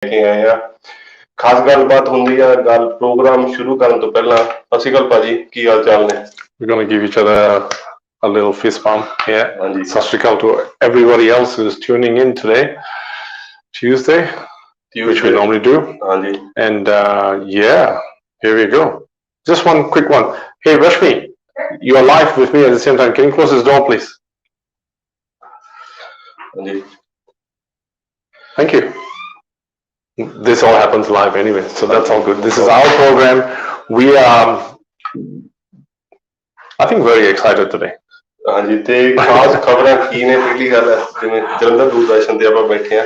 ਕੇ ਆਏ ਆ। ਖਾਸ ਗੱਲਬਾਤ ਹੁੰਦੀ ਆ ਗੱਲ ਪ੍ਰੋਗਰਾਮ ਸ਼ੁਰੂ ਕਰਨ ਤੋਂ ਪਹਿਲਾਂ। ਸਤਿ ਸ਼੍ਰੀ ਅਕਾਲ ਭਾਜੀ, ਕੀ ਹਾਲ ਚਾਲ ਨੇ? We're going to give each other a little fist bump here. ਹਾਂਜੀ Sat Sri Akal to everybody else who's tuning in today, Tuesday, which we normally do. ਹਾਂਜੀ And yeah, here we go. Just one quick one. Hey Rashmi, you're live with me at the same time. Can you close this door, please? ਹਾਂਜੀ Thank you. This all happens live anyway, so that's all good. This is our program. We are, I think, very excited today. ਹਾਂਜੀ ਤੇ ਖਾਸ ਖਬਰਾਂ ਕੀ ਨੇ? ਪਹਿਲੀ ਗੱਲ ਜਿਵੇਂ ਜਲੰਧਰ ਦੂਰਦਰਸ਼ਨ ਤੇ ਆਪਾਂ ਬੈਠੇ ਆ।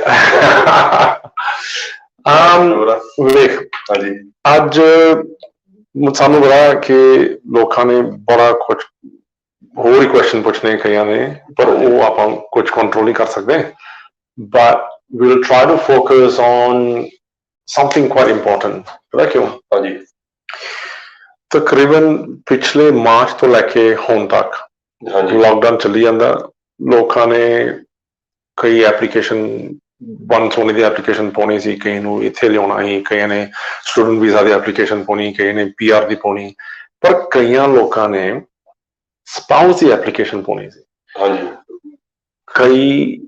ਵੇਖ ਹਾਂਜੀ ਅੱਜ ਸਾਨੂੰ ਬੜਾ ਕਿ ਲੋਕਾਂ ਨੇ ਬੜਾ ਕੁਝ ਹੋਰ ਹੀ ਕੁਐਸਚਨ ਪੁੱਛਣੇ ਕਈਆਂ ਨੇ, ਪਰ ਉਹ ਆਪਾਂ ਕੁਝ ਕੰਟਰੋਲ ਨਹੀਂ ਕਰ ਸਕਦੇ। But we'll try to focus on something quite important. ਪਤਾ ਕਿਉਂ? ਹਾਂਜੀ ਤਕਰੀਬਨ ਪਿਛਲੇ ਮਾਰਚ ਤੋਂ ਲੈ ਕੇ ਹੁਣ ਤੱਕ ਹਾਂਜੀ ਲਾਕਡਾਊਨ ਚੱਲੀ ਜਾਂਦਾ। ਲੋਕਾਂ ਨੇ ਕਈ ਐਪਲੀਕੇਸ਼ਨ ਵਨ ਸੋਨੇ ਦੀ ਐਪਲੀਕੇਸ਼ਨ ਪਾਉਣੀ ਸੀ, ਕਈ ਨੂੰ ਇੱਥੇ ਲਿਆਉਣਾ ਸੀ, ਕਈਆਂ ਨੇ ਸਟੂਡੈਂਟ ਵੀਜ਼ਾ ਦੀ ਐਪਲੀਕੇਸ਼ਨ ਪਾਉਣੀ, ਕਈ ਨੇ PR ਦੀ ਪਾਉਣੀ, ਪਰ ਕਈਆਂ ਲੋਕਾਂ ਨੇ ਸਪਾਊਸ ਦੀ ਐਪਲੀਕੇਸ਼ਨ ਪਾਉਣੀ ਸੀ। ਹਾਂਜੀ ਕਈ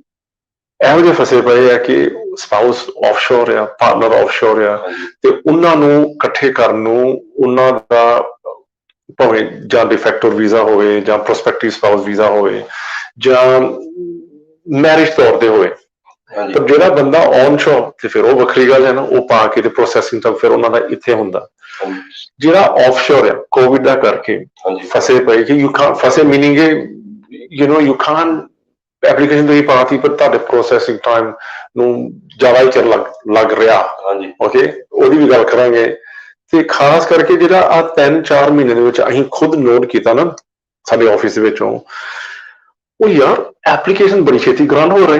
ਇਹੋ ਜਿਹੇ ਫਸੇ ਪਏ ਆ ਕਿ ਸਪਾਊਸ ਆਫਸ਼ੋਰ ਆ, ਪਾਰਟਨਰ ਆਫਸ਼ੋਰ ਆ, ਤੇ ਉਹਨਾਂ ਨੂੰ ਇਕੱਠੇ ਕਰਨ ਨੂੰ ਉਹਨਾਂ ਦਾ ਭਾਵੇਂ ਜਾਂ ਡਿਫੈਕਟੋ ਵੀਜ਼ਾ ਹੋਵੇ ਜਾਂ ਪ੍ਰੋਸਪੈਕਟਿਵ ਸਪਾਊਸ ਵੀਜ਼ਾ ਹੋਵੇ ਜਾਂ ਮੈਰਿਜ ਤੌਰ ਤੇ ਹੋਵੇ, ਪਰ ਜਿਹੜਾ ਬੰਦਾ ਔਨ ਸ਼ੋਰ ਤੇ ਫਿਰ ਉਹ ਵੱਖਰੀ ਗੱਲ ਹੈ ਨਾ, ਉਹ ਪਾ ਕੇ ਤੇ ਪ੍ਰੋਸੈਸਿੰਗ ਤਾਂ ਫਿਰ ਉਹਨਾਂ ਦਾ ਇੱਥੇ ਹੁੰਦਾ। ਜਿਹੜਾ ਆਫਸ਼ੋਰ ਆ ਕੋਵਿਡ ਦਾ ਕਰਕੇ ਫਸੇ ਪਏ ਕਿ ਫਸੇ ਮੀਨਿੰਗ ਯੂ ਕਾਨ ਐਪਲੀਕੇਸ਼ਨ ਤੁਸੀਂ ਪਾਤੀ ਪਰ ਤੁਹਾਡੇ ਪ੍ਰੋਸੈਸਿੰਗ ਟਾਈਮ ਨੂੰ ਜ਼ਿਆਦਾ ਹੀ ਚਿਰ ਲੱਗ ਰਿਹਾ। ਓਕੇ, ਉਹਦੀ ਵੀ ਗੱਲ ਕਰਾਂਗੇ। ਤੇ ਖਾਸ ਕਰਕੇ ਜਿਹੜਾ ਆ 3-4 ਮਹੀਨੇ ਦੇ ਵਿੱਚ ਅਸੀਂ ਖੁਦ ਨੋਟ ਕੀਤਾ ਨਾ ਸਾਡੇ ਆਫਿਸ ਦੇ ਵਿੱਚੋਂ, ਉਹ ਯਾਰ ਐਪਲੀਕੇਸ਼ਨ ਬੜੀ ਛੇਤੀ ਗ੍ਰਾਂਟ ਹੋ ਰਹੇ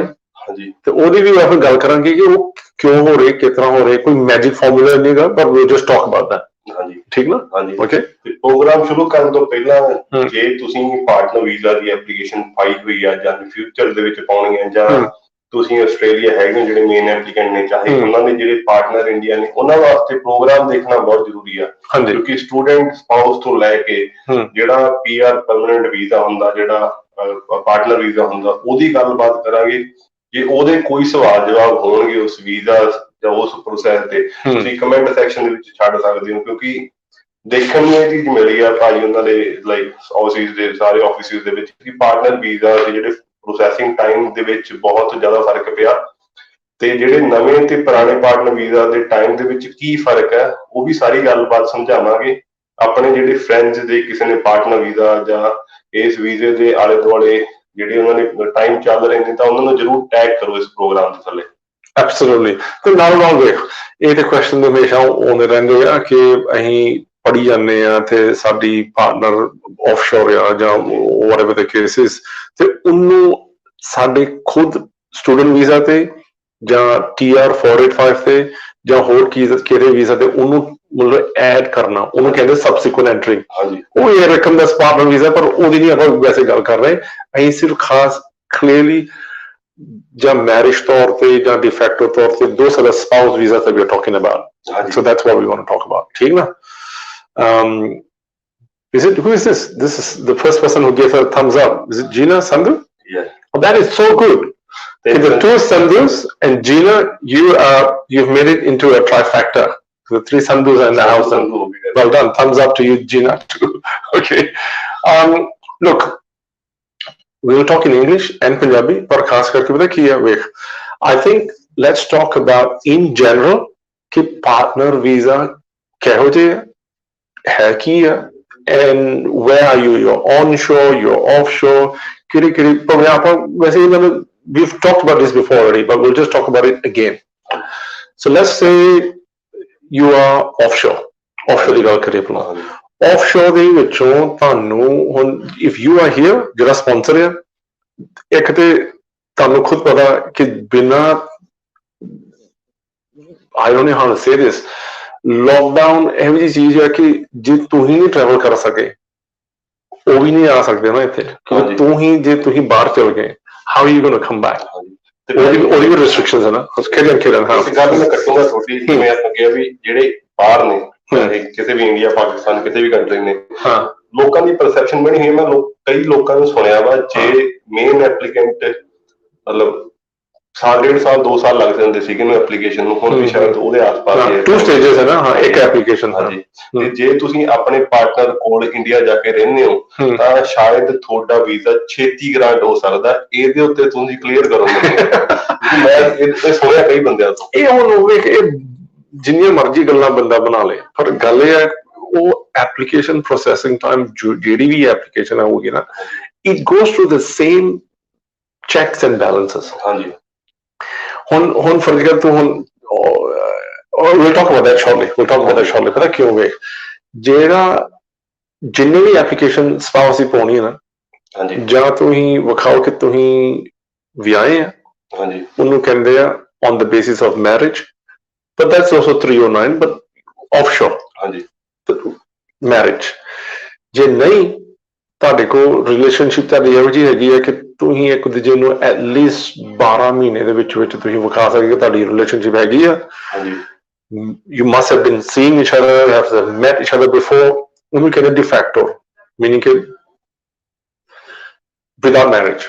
ਤੇ ਉਹਦੀ ਵੀ ਆਪਾਂ ਗੱਲ ਕਰਾਂਗੇ ਕਿ ਉਹ ਕਿਉਂ ਹੋ ਰਹੇ, ਕਿਸ ਤਰ੍ਹਾਂ ਹੋ ਰਹੇ। ਕੋਈ ਮੈਜਿਕ ਫਾਰਮੂਲਾ ਨਹੀਂ ਹੈਗਾ, but we just talk about that. ਠੀਕ ਨਾ? ਓਕੇ, ਪ੍ਰੋਗਰਾਮ ਸ਼ੁਰੂ ਕਰਨ ਤੋਂ ਪਹਿਲਾਂ ਜੇ ਤੁਸੀਂ ਪਾਰਟਨਰ ਵੀਜ਼ਾ ਦੀ ਐਪਲੀਕੇਸ਼ਨ ਪਾਈ ਹੋਈ ਆ ਜਾਂ ਫਿਊਚਰ ਦੇ ਵਿੱਚ ਪਾਉਣੀ ਹੈ, ਜਾਂ ਤੁਸੀਂ ਆਸਟ੍ਰੇਲੀਆ ਹੈਗੇ ਜਿਹੜੇ ਮੇਨ ਐਪਲੀਕੈਂਟ ਨੇ, ਚਾਹੇ ਉਹਨਾਂ ਦੇ ਜਿਹੜੇ ਪਾਰਟਨਰ ਇੰਡੀਆ ਨੇ, ਉਹਨਾਂ ਵਾਸਤੇ ਪ੍ਰੋਗਰਾਮ ਦੇਖਣਾ ਬਹੁਤ ਜ਼ਰੂਰੀ ਆ। ਕਿਉਂਕਿ ਸਟੂਡੈਂਟ ਸਪਾਊਸ ਤੋਂ ਲੈ ਕੇ ਜਿਹੜਾ PR ਪਰਮਾਨੈਂਟ ਵੀਜ਼ਾ ਹੁੰਦਾ, ਜਿਹੜਾ ਪਾਰਟਨਰ ਵੀਜ਼ਾ ਹੁੰਦਾ, ਉਹਦੀ ਗੱਲਬਾਤ ਕਰਾਂਗੇ। ਜੇ ਉਹਦੇ ਕੋਈ ਸਵਾਲ ਜਵਾਬ ਹੋਣਗੇ ਉਸ ਵੀਜ਼ਾ ਜਾਂ ਉਸ ਪ੍ਰੋਸੈਸ ਤੇ, ਤੁਸੀਂ ਕਮੈਂਟ ਸੈਕਸ਼ਨ ਦੇ ਵਿੱਚ ਛੱਡ ਸਕਦੇ ਹੋ। ਕਿਉਂਕਿ ਦੇਖਣ ਨੂੰ ਇਹ ਚੀਜ਼ ਮਿਲੀ ਆ ਭਾਜੀ ਉਹਨਾਂ ਦੇ ਲਾਈਕ ਆਸੀਜ਼ ਦੇ ਸਾਰੇ ਆਫਿਸਿਸ ਦੇ ਵਿੱਚ ਕਿ ਪਾਰਟਨਰ ਵੀਜ਼ਾ ਦੇ ਜਿਹੜੇ ਪ੍ਰੋਸੈਸਿੰਗ ਟਾਈਮ ਦੇ ਵਿੱਚ ਬਹੁਤ ਜ਼ਿਆਦਾ ਫਰਕ ਪਿਆ, ਤੇ ਜਿਹੜੇ ਨਵੇਂ ਤੇ ਪੁਰਾਣੇ ਪਾਰਟਨਰ ਵੀਜ਼ਾ ਦੇ ਟਾਈਮ ਦੇ ਵਿੱਚ ਕੀ ਫਰਕ ਹੈ, ਉਹ ਵੀ ਸਾਰੀ ਗੱਲਬਾਤ ਸਮਝਾਵਾਂਗੇ। ਆਪਣੇ ਜਿਹੜੇ ਫਰੈਂਡਸ ਦੇ ਕਿਸੇ ਨੇ ਪਾਰਟਨਰ ਵੀਜ਼ਾ ਜਾਂ ਇਸ ਵੀਜ਼ੇ ਦੇ ਆਲੇ ਦੁਆਲੇ ਜਿਹੜੇ ਉਹਨਾਂ ਨੇ ਟਾਈਮ ਚੱਲ ਰਹੇ ਨੇ, ਤਾਂ ਉਹਨਾਂ ਨੂੰ ਜ਼ਰੂਰ ਟੈਗ ਕਰੋ ਇਸ ਪ੍ਰੋਗਰਾਮ ਦੇ ਥੱਲੇ। ਐਬਸੋਲੂਟਲੀ। ਤੇ ਨਾਲ ਵੇਖ, ਇਹ ਤੇ ਕੁਐਸਚਨ ਹਮੇਸ਼ਾ ਆਉਂਦੇ ਰਹਿੰਦੇ ਆ ਕਿ ਅਸੀਂ ਪੜ੍ਹੀ ਜਾਂਦੇ ਆ ਤੇ ਸਾਡੀ ਪਾਰਟਨਰ ਆਫਸ਼ੋਰ ਆ ਜਾਂ ਵਟਐਵਰ ਦ ਕੇਸ ਇਜ਼, ਤੇ ਉਹਨੂੰ ਸਾਡੇ ਖੁਦ ਸਟੂਡੈਂਟ ਵੀਜ਼ਾ ਤੇ ਜਾਂ TR 485 ਤੇ ਜਾਂ ਹੋਰ ਕਿਹੜੇ ਵੀਜ਼ਾ ਤੇ ਉਹਨੂੰ ਮਤਲਬ ਐਡ ਕਰਨਾ, ਉਹਨੂੰ ਕਹਿੰਦੇ ਸਬਸੀਕੁਐਂਟ ਐਂਟਰੀ। ਉਹ ਇਹ ਰਕਮ ਦਾ ਪਾਰਟਨਰ ਵੀਜ਼ਾ, ਪਰ ਉਹਦੀ ਨਹੀਂ ਆਪਾਂ ਵੈਸੇ ਗੱਲ ਕਰ ਰਹੇ। ਅਸੀਂ ਸਿਰਫ ਖਾਸ ਕਲੀਅਰਲੀ ਜਾਂ ਮੈਰਿਜ ਤੌਰ ਤੇ ਜਾਂ ਡਿਫੈਕਟੋ ਤੌਰ ਤੇ ਦੋ ਸਾਡਾ ਸਪਾਊਸ ਵੀਜ਼ਾ ਤੇ we talking about. So that's what we want to talk about. ਠੀਕ ਨਾ? Who is this? This is the first person who gave a thumbs up. Is it Gina Sandhu? Yes. Oh, that is so good. The two Sandhus and Gina, you've made it into a trifecta. The three Sandhus are in the house. Well done. Thumbs up to you, Gina, too. Okay. Look, we will talk in English and Punjabi, but खास करके पता क्या है? I think let's talk about in general कि partner visa क्या होते है की है, and where are you? You're onshore, you're offshore. But we've talked about this before already, but we'll just talk about it again. So let's say you are offshore. Offshore ਦੀ ਗੱਲ ਕਰੀਏ ਪਹਿਲਾਂ। Offshore ਦੇ ਵਿੱਚੋਂ ਤੁਹਾਨੂੰ ਹੁਣ if you are here, ਜਿਹੜਾ sponsor ਹੈ, ਇੱਕ ਤੇ ਤੁਹਾਨੂੰ ਖੁਦ ਪਤਾ ਕਿ ਬਿਨਾਂ I don't know how to say this, lockdown ਇਹੋ ਜਿਹੀ ਚੀਜ਼ ਹੈ ਕਿ ਜੇ ਤੁਸੀਂ ਨਹੀਂ ਟਰੈਵਲ ਕਰ ਸਕੇ, ਉਹ ਵੀ ਨਹੀਂ ਆ ਸਕਦੇ ਨਾ ਇੱਥੇ। ਜੇ ਤੁਸੀਂ ਬਾਹਰ ਚਲ ਗਏ, how are you going to come back? ਉਹਦੀ ਵੀ ਰਿਸਟ੍ਰਿਕਸ਼ਨਸ ਹੈ ਨਾ ਖੇਡਣ ਹਾਂ ਇੱਕ ਗੱਲ ਮੈਂ ਕੱਟੂੰਗਾ ਤੁਹਾਡੀ ਜਿਵੇਂ ਆਪਾਂ ਕਿਹਾ ਵੀ ਜਿਹੜੇ ਬਾਹਰ ਨੇ ਚਾਹੇ ਕਿਸੇ ਵੀ ਇੰਡੀਆ ਪਾਕਿਸਤਾਨ ਕਿਸੇ ਵੀ ਕੰਟਰੀ ਨੇ ਲੋਕਾਂ ਦੀ ਪਰਸੈਪਸ਼ਨ ਬਣੀ ਹੋਈ। ਮੈਂ ਕਈ ਲੋਕਾਂ ਨੂੰ ਸੁਣਿਆ ਵਾ ਜੇ ਮੇਨ ਐਪਲੀਕੈਂਟ ਮਤਲਬ ਸਾਲ 1.5 ਸਾਲ 2 ਸਾਲ ਲੱਗ ਜਾਂਦੇ ਸੀਗੇ ਨੂੰ ਐਪਲੀਕੇਸ਼ਨ ਨੂੰ, ਹੁਣ ਵੀ ਸ਼ਾਇਦ ਉਹਦੇ ਆਸ-ਪਾਸ ਹੀ 2 ਸਟੇਜਸ ਹੈ ਨਾ ਇੱਕ ਐਪਲੀਕੇਸ਼ਨ। ਹਾਂਜੀ, ਤੇ ਜੇ ਤੁਸੀਂ ਆਪਣੇ ਪਾਰਟਨਰ ਕੋਲ ਇੰਡੀਆ ਜਾ ਕੇ ਰਹਿੰਦੇ ਹੋ ਤਾਂ ਸ਼ਾਇਦ ਤੁਹਾਡਾ ਵੀਜ਼ਾ ਛੇਤੀ ਗ੍ਰਾਂਟ ਹੋ ਸਕਦਾ। ਇਹਦੇ ਉੱਤੇ ਤੁਸੀਂ ਕਲੀਅਰ ਕਰੋ ਮੈਨੂੰ। ਮੈਂ ਇਹ ਸੁਣਿਆ ਕਈ ਬੰਦਿਆਂ ਤੋਂ। ਇਹ ਹੁਣ ਇਹ ਜਿੰਨੀਆਂ ਮਰਜ਼ੀ ਗੱਲਾਂ ਬੰਦਾ ਬਣਾ ਲੇ, ਪਰ ਗੱਲ ਇਹ ਹੈ ਉਹ ਐਪਲੀਕੇਸ਼ਨ ਪ੍ਰੋਸੈਸਿੰਗ ਟਾਈਮ ਜਿਹੜੀ ਵੀ ਐਪਲੀਕੇਸ਼ਨ ਹੋਊਗੀ ਨਾ, it goes through the same checks and balances. ਹਾਂਜੀ, ਹੁਣ ਫॉर एग्जांपल ਤੂੰ ਹੁਣ we'll talk about that shortly ਪਤਾ ਕਿਉਂ ਵੇ ਜਿਹੜਾ ਜਿੰਨੇ ਵੀ ਐਪਲੀਕੇਸ਼ਨ ਸਪਾਊਸ ਦੀ ਪਾਉਣੀ ਹੈ ਨਾ, ਜਾਂ ਤੁਸੀਂ ਵਿਖਾਓ ਕਿ ਤੁਸੀਂ ਵਿਆਹੇ ਆ, ਉਹਨੂੰ ਕਹਿੰਦੇ ਆ on the basis of marriage, but that's also 309 but offshore marriage। ਜੇ ਨਹੀਂ ਤੁਹਾਡੇ ਕੋਲ ਰਿਲੇਸ਼ਨਸ਼ਿਪ ਤੁਹਾਡੀ ਇਹੋ ਜਿਹੀ ਹੈਗੀ ਹੈ ਕਿ ਤੁਸੀਂ ਇੱਕ ਦੂਜੇ ਨੂੰ ਐਟਲੀਸਟ 12 ਮਹੀਨੇ ਦੇ ਵਿੱਚ ਤੁਸੀਂ ਵਿਖਾ ਸਕਦੇ ਕਿ ਤੁਹਾਡੀ ਰਿਲੇਸ਼ਨਸ਼ਿਪ ਹੈਗੀ ਆ, you must have been seeing each other, have met each other before, ਉਹਨੂੰ ਕਹਿੰਦੇ de facto, meaning ਕਿ without marriage।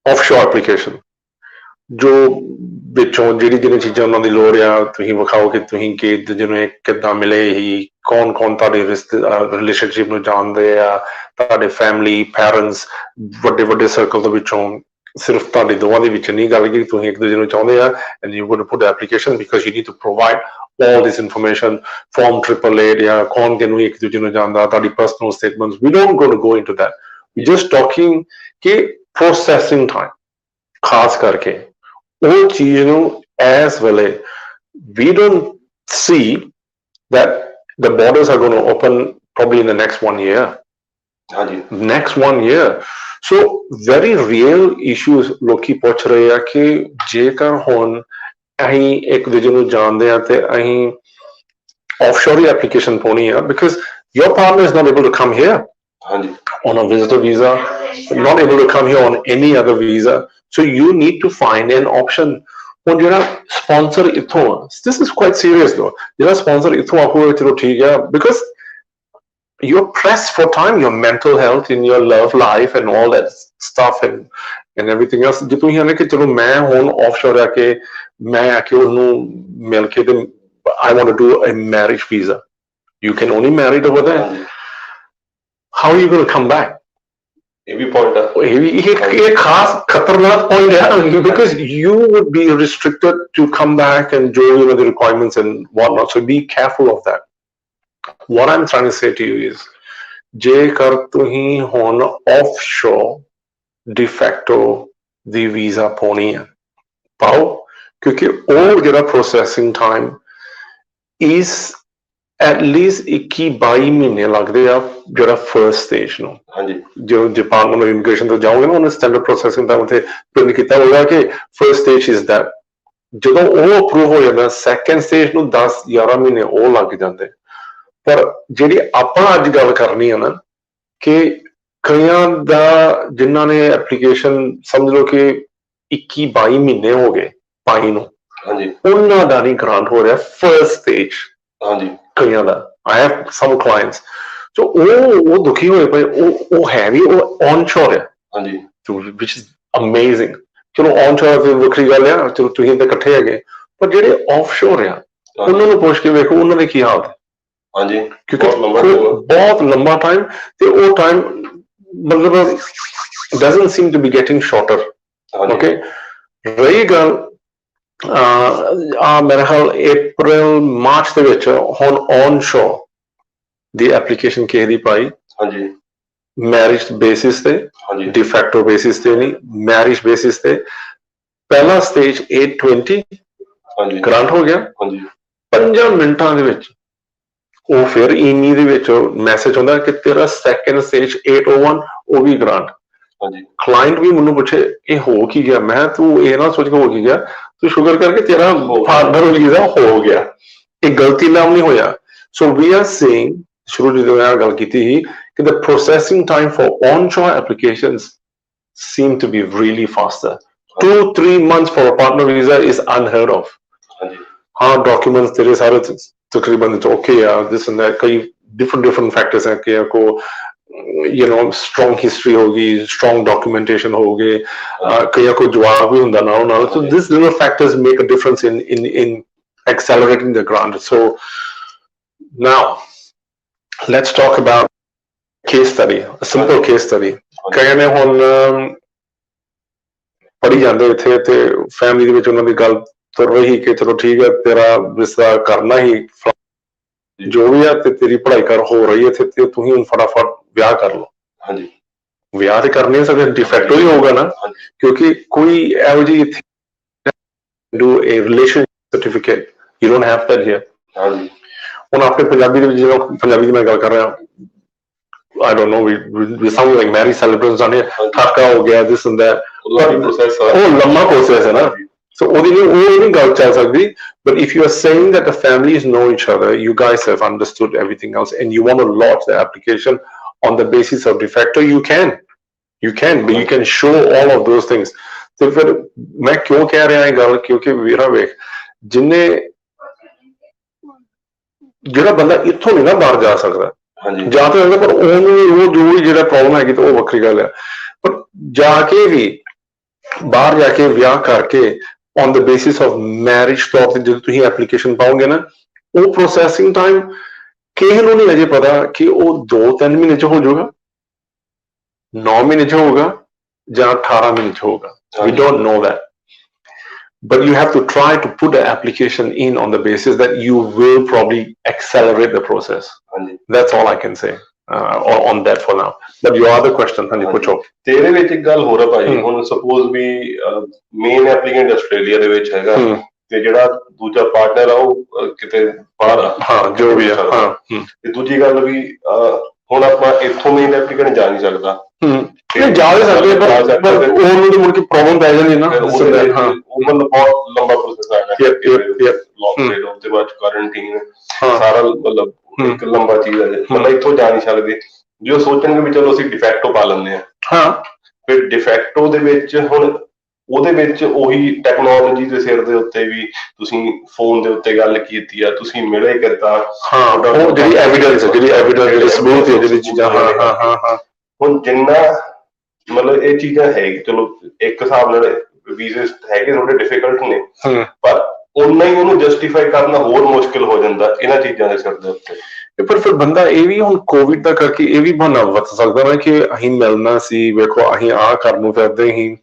offshore application ਜੋ ਵਿੱਚੋਂ ਜਿਹੜੀਆਂ ਚੀਜ਼ਾਂ ਉਹਨਾਂ ਦੀ ਲੋੜ ਆ ਤੁਸੀਂ ਵਿਖਾਓ ਕਿ ਤੁਸੀਂ ਕਿ ਜਿਹਨੂੰ ਕਿੱਦਾਂ ਮਿਲੇ ਹੀ, ਕੌਣ ਤੁਹਾਡੇ ਰਿਲੇਸ਼ਨਸ਼ਿਪ ਨੂੰ ਜਾਣਦੇ ਆ, ਤੁਹਾਡੇ ਫੈਮਿਲੀ ਪੈਰੈਂਟਸ ਵੱਡੇ ਸਰਕਲ ਦੇ ਵਿੱਚੋਂ, ਸਿਰਫ ਤੁਹਾਡੇ ਦੋਵਾਂ ਦੇ ਵਿੱਚ ਨਹੀਂ ਗੱਲ ਕਿ ਤੁਸੀਂ ਇੱਕ ਦੂਜੇ ਨੂੰ ਚਾਹੁੰਦੇ ਆ। and you going to put the application because you need to provide all this information, form 888 ਜਾਂ ਕੌਣ ਕਿਹਨੂੰ ਇੱਕ ਦੂਜੇ ਨੂੰ ਜਾਣਦਾ, ਤੁਹਾਡੀ personal statements। we don't going to go into that, we just talking ਕਿ processing time ਖਾਸ ਕਰਕੇ ਉਹ ਚੀਜ਼ ਨੂੰ ਇਸ ਵੇਲੇ we don't see that the borders are going to open probably in the next 1 year। next 1 year, so very real issues ਲੋਕੀ ਪੁੱਛ ਰਹੇ ਆ ਕਿ ਜੇਕਰ ਹੁਣ ਅਸੀਂ ਇੱਕ ਦੂਜੇ ਨੂੰ ਜਾਣਦੇ ਆ ਤੇ ਅਸੀਂ offshore ਹੀ application ਪਾਉਣੀ ਆ, because your partner is not able to come here on a visitor visa, not able to come here on any other visa, so you need to find an option। ਹੁਣ ਜਿਹੜਾ sponsor ਇੱਥੋਂ ਆ, this is quite serious though, ਜਿਹੜਾ sponsor ਇੱਥੋਂ ਆਖੂਗਾ ਚਲੋ ਠੀਕ ਆ, because you're pressed for time, your mental health, in your love life and all that stuff and everything else। ਜੇ ਤੁਸੀਂ ਆਨੇ ਕਿ ਚਲੋ ਮੈਂ ਹੁਣ offshore ਆ ਕੇ ਮੈਂ ਆ ਕੇ ਉਹਨੂੰ ਮਿਲ ਕੇ ਤੇ I want to do a marriage visa, you can only marry over there, how are you going to come back? ਇਹ ਵੀ ਪੁਆਇੰਟ ਆ, ਇਹ ਖਾਸ ਖਤਰਨਾਕ ਪੁਆਇੰਟ ਹੈ, because you would be restricted to come back and do the requirements and whatnot, so be careful of that। what I'm trying to say to you is ਜੇਕਰ ਤੁਸੀਂ ਹੁਣ offshore de facto ਦੀ visa ਪਾਉਣੀ ਹੈ ਪਾਓ, ਕਿਉਂਕਿ ਉਹ ਜਿਹੜਾ processing time is at least 21-22 ਮਹੀਨੇ ਲੱਗਦੇ ਆ ਜਿਹੜਾ ਫਰਸਟ ਸਟੇਜ ਨੂੰ। ਜਦੋਂ ਡਿਪਾਰਟਮੈਂਟ ਆਫ ਇਮੀਗ੍ਰੇਸ਼ਨ ਤੋਂ ਜਾਓਗੇ ਨਾ, ਉਹਨੇ ਸਟੈਂਡਰਡ ਪ੍ਰੋਸੈਸਿੰਗ ਟਾਈਮ ਉੱਤੇ ਪ੍ਰਿੰਟ ਕੀਤਾ ਹੋਊਗਾ ਕਿ ਫਰਸਟ ਸਟੇਜ ਇਜ਼ ਦੈਟ। ਜਦੋਂ ਉਹ ਅਪਰੂਵ ਹੋ ਜਾਂਦਾ ਸੈਕੰਡ ਸਟੇਜ ਨੂੰ 10-11 ਮਹੀਨੇ ਉਹ ਲੱਗ ਜਾਂਦੇ। ਪਰ ਜਿਹੜੀ ਆਪਾਂ ਅੱਜ ਗੱਲ ਕਰਨੀ ਆ ਨਾ ਕਿ ਕਈਆਂ ਦਾ ਜਿਨ੍ਹਾਂ ਨੇ ਐਪਲੀਕੇਸ਼ਨ ਸਮਝ ਲਓ ਕਿ 21-22 ਮਹੀਨੇ ਹੋ ਗਏ ਪਾਈ ਨੂੰ, ਉਹਨਾਂ ਦਾ ਨਹੀਂ ਗ੍ਰਾਂਟ ਹੋ ਰਿਹਾ ਫਰਸਟ ਸਟੇਜ ਕਈਆਂ ਦਾ। I have some clients, so ਉਹ ਦੁਖੀ ਹੋਏ ਪਏ, ਉਹ ਹੈ ਵੀ ਉਹ onshore ਆ, which is amazing। ਚਲੋ onshore ਤੇ ਵੱਖਰੀ ਗੱਲ ਆ, ਚਲੋ ਤੁਸੀਂ ਤਾਂ ਇਕੱਠੇ ਹੈਗੇ, ਪਰ ਜਿਹੜੇ offshore ਆ ਉਹਨਾਂ ਨੂੰ ਪੁੱਛ ਕੇ ਵੇਖੋ ਉਹਨਾਂ ਦੇ ਕੀ ਹਾਲਤ ਹੈ। ਕਿਉਂਕਿ ਬਹੁਤ ਲੰਬਾ ਟਾਈਮ, ਤੇ ਉਹ ਟਾਈਮ ਮਤਲਬ doesn't seem to be getting shorter। okay, ਰਹੀ ਗੱਲ ਮੇਰੇ ਖਿਆਲ April March ਦੇ ਵਿੱਚ ਹੁਣ onshore ਦੀ ਐਪਲੀਕੇਸ਼ਨ ਕਿਸੇ ਦੀ ਪਾਈ ਮੈਰਿਜ ਬੇਸਿਸ ਤੇ, de facto ਬੇਸਿਸ ਤੇ ਨਹੀਂ, ਮੈਰਿਜ ਬੇਸਿਸ ਤੇ। ਪਹਿਲਾ ਸਟੇਜ 820 ਗ੍ਰਾਂਟ ਹੋ ਗਿਆ 5 ਮਿੰਟਾਂ ਦੇ ਵਿੱਚ। ਉਹ ਫਿਰ ਈਮੇਲ ਦੇ ਵਿੱਚ ਮੈਸੇਜ ਆਉਂਦਾ ਕਿ ਤੇਰਾ ਸੈਕੰਡ ਸਟੇਜ 801 ਉਹ ਵੀ ਗ੍ਰਾਂਟ। ਕਲਾਇੰਟ ਵੀ ਮੈਨੂੰ ਪੁੱਛੇ ਇਹ ਹੋ ਕੀ ਗਿਆ, ਮੈਂ ਤੂੰ ਇਹ ਨਾ ਸੋਚ ਕੇ ਹੋ ਕੀ ਗਿਆ, ਤੂੰ ਸ਼ੁਕਰ ਕਰਕੇ ਤੇਰਾ ਪਾਰਟਨਰ ਵੀਜ਼ਾ ਹੋ ਗਿਆ, ਇਹ ਗਲਤੀ ਨਾਲ ਨਹੀਂ ਹੋਇਆ। ਸੋ ਵੀ ਆਰ ਸੇਇੰਗ, ਸ਼ੁਰੂ ਜਦੋਂ ਮੈਂ ਗੱਲ ਕੀਤੀ ਸੀ ਕਿ the processing time for onshore applications seem to be really faster, 2-3 months for a partner visa is unheard of. हाँ डॉक्यूमेंट्स तेरे सारे तकरीबन ओके यार दिस एंड दैट कई डिफरेंट फैक्टर्स हैं कि को स्ट्रॉन्ग हिस्ट्री होगी स्ट्रॉन्ग डॉक्यूमेंटेशन होगी कई को जवाब भी होंदा ना ना so these little factors make a difference in accelerating the grant. So now let's talk about case study, a simple case study. ਕਈ ਨੇ ਹੁਣ ਪੜ੍ਹੀ ਜਾਂਦੇ ਇੱਥੇ ਤੇ ਫੈਮਿਲੀ ਦੇ ਵਿੱਚ ਉਹਨਾਂ ਦੀ ਗੱਲ ਤੁਰ ਰਹੀ ਕਿ ਚਲੋ ਠੀਕ ਹੈ ਤੇਰਾ ਰਿਸ਼ਤਾ ਕਰਨਾ ਹੀ ਜੋ ਵੀ ਹੈ ਤੇ ਤੇਰੀ ਪੜ੍ਹਾਈ ਕਰ ਹੋ ਰਹੀ ਹੈ ਤੇ ਤੂੰ ਹੀ ਹੁਣ ਫਟਾਫਟ ਵਿਆਹ ਕਰ ਲਓ ਹਾਂਜੀ ਵਿਆਹ ਤੇ ਕਰਨੇ ਸਭ ਡਿਫੈਕਟੋ ਹੀ ਹੋਊਗਾ ਨਾ ਕਿਉਂਕਿ ਕੋਈ ਇਹੋ ਜਿਹੀ ਇੱਥੇ do a relation certificate you don't have that here ਹਾਂਜੀ ਹੁਣ ਆਪਣੇ ਪੰਜਾਬੀ ਦੇ ਵਿੱਚ ਜਦੋਂ ਪੰਜਾਬੀ ਦੀ ਮੈਂ ਗੱਲ ਕਰ ਰਿਹਾ I don't know, we sound like marriage celebrants on here. Taka ho gaya, this and that. Lamma process hai na. So only gal chal sakdi. But if you are saying that the families know each other, you guys have understood everything else, and you want to lodge the application on the basis of de facto, you can, but you can show all of those things. So फिर मैं क्यों कह रहा हूँ गल क्योंकि वीरा वेख जिन्ने जिहड़ा बंदा इत्थों नहीं ना बाहर जा सकता ਜਾ ਤਾਂ ਸਕਦਾ ਪਰ ਉਹਨੂੰ ਉਹ ਜੋ ਵੀ ਜਿਹੜਾ ਪ੍ਰੋਬਲਮ ਹੈਗੀ ਤਾਂ ਉਹ ਵੱਖਰੀ ਗੱਲ ਹੈ ਪਰ ਜਾ ਕੇ ਵੀ ਬਾਹਰ ਜਾ ਕੇ ਵਿਆਹ ਕਰਕੇ on the basis of marriage ਤੌਰ ਤੇ ਜਦੋਂ ਤੁਸੀਂ ਐਪਲੀਕੇਸ਼ਨ ਪਾਓਗੇ ਨਾ ਉਹ ਪ੍ਰੋਸੈਸਿੰਗ ਟਾਈਮ ਕਿਸੇ ਨੂੰ ਨਹੀਂ ਅਜੇ ਪਤਾ ਕਿ ਉਹ 2-3 ਮਹੀਨੇ ਚ ਹੋ ਜਾਊਗਾ 9 ਮਹੀਨੇ ਚ ਹੋਊਗਾ ਜਾਂ 18 ਮਹੀਨੇ ਚ ਹੋਊਗਾ we don't know that but you have to try to put the application in on the basis that you will probably accelerate the process. That's all I can say on that for now. But your other question, ਹਾਂਜੀ ਪੁੱਛੋ ਤੇਰੇ ਵਿੱਚ ਇੱਕ ਗੱਲ ਹੋਰ ਹੈ ਭਾਈ ਹੁਣ suppose ਵੀ main applicant Australia ਦੇ ਵਿੱਚ ਹੈਗਾ ਤੇ ਜਿਹੜਾ ਦੂਜਾ ਪਾਰਟਨਰ ਆ ਉਹ ਕਿਤੇ ਬਾਹਰ ਆ ਹਾਂ ਜੋ ਵੀ ਆ ਹਾਂ ਤੇ ਦੂਜੀ ਗੱਲ ਵੀ ਹੁਣ ਆਪਾਂ ਇੱਥੋਂ ਮੇਨ ਐਪਲੀਕੈਂਟ ਜਾ ਨਹੀਂ ਸਕਦਾ ਜਾ ਨਹੀਂ ਸਕਦੇ ਪਰ ਉਹਨੂੰ ਦੀ ਮੁੜ ਕੇ ਪ੍ਰੋਬਲਮ ਪੈ ਜਾਂਦੀ ਨਾ ਉਹ ਮਤਲਬ ਬਹੁਤ ਲੰਬਾ ਪ੍ਰੋਸੈਸ ਹੈਗਾ ਲੋਕਡਾਊਨ ਉਹਦੇ ਬਾਅਦ ਕੁਆਰੰਟਾਈਨ ਸਾਰਾ ਮਤਲਬ ਇੱਕ ਲੰਬਾ ਚੀਜ਼ ਹੈ ਮਤਲਬ ਇੱਥੋਂ ਜਾ ਨਹੀਂ ਸਕਦੇ ਜੋ ਸੋਚਣਗੇ ਵੀ ਚਲੋ ਅਸੀਂ ਡਿਫੈਕਟੋ ਪਾ ਲੈਂਦੇ ਆ ਹਾਂ ਫਿਰ ਡਿਫੈਕਟੋ ਦੇ ਵਿੱਚ ਹੁਣ ਉਹਦੇ ਵਿੱਚ ਉਹੀ ਟੈਕਨੋਲੋਜੀ ਦੇ ਸਿਰ ਦੇ ਉੱਤੇ ਵੀ ਤੁਸੀਂ ਫੋਨ ਦੇ ਉੱਤੇ ਗੱਲ ਕੀਤੀ ਆ ਤੁਸੀਂ ਮਿਲੇ ਕਿੱਦਾਂ ਹਾਂ ਉਹ ਜਿਹੜੀ ਐਵੀਡੈਂਸ ਜਿਹੜੀ ਸਬੂਤ ਹੈ ਜਿਹੜੀ ਚੀਜ਼ਾਂ ਹਾਂ ਹੁਣ ਜਿੰਨਾ ਮਤਲਬ ਇਹ ਚੀਜ਼ਾਂ ਹੈਗੀ ਚਲੋ ਇੱਕ ਹਿਸਾਬ ਨਾਲ ਵੀਜ਼ੇ ਹੈਗੇ ਥੋੜੇ ਡਿਫਿਕਲਟ ਨੇ ਪਰ ਉਨਾ ਹੀ ਉਹਨੂੰ ਜਸਟੀਫਾਈ ਕਰਨਾ ਹੋਰ ਮੁਸ਼ਕਿਲ ਹੋ ਜਾਂਦਾ ਇਹਨਾਂ ਚੀਜ਼ਾਂ ਦੇ ਸਿਰ ਦੇ ਉੱਤੇ ਪਰ ਫਿਰ ਬੰਦਾ ਇਹ ਵੀ ਹੁਣ ਕੋਵਿਡ ਦਾ ਕਰਕੇ ਇਹ ਵੀ ਬਹਾਨਾ ਵਰਤ ਸਕਦਾ ਨਾ ਕਿ ਅਸੀਂ ਮਿਲਣਾ ਸੀ ਵੇਖੋ ਅਸੀਂ ਆਹ ਕਰਨ ਨੂੰ ਫਿਰਦੇ ਹੀ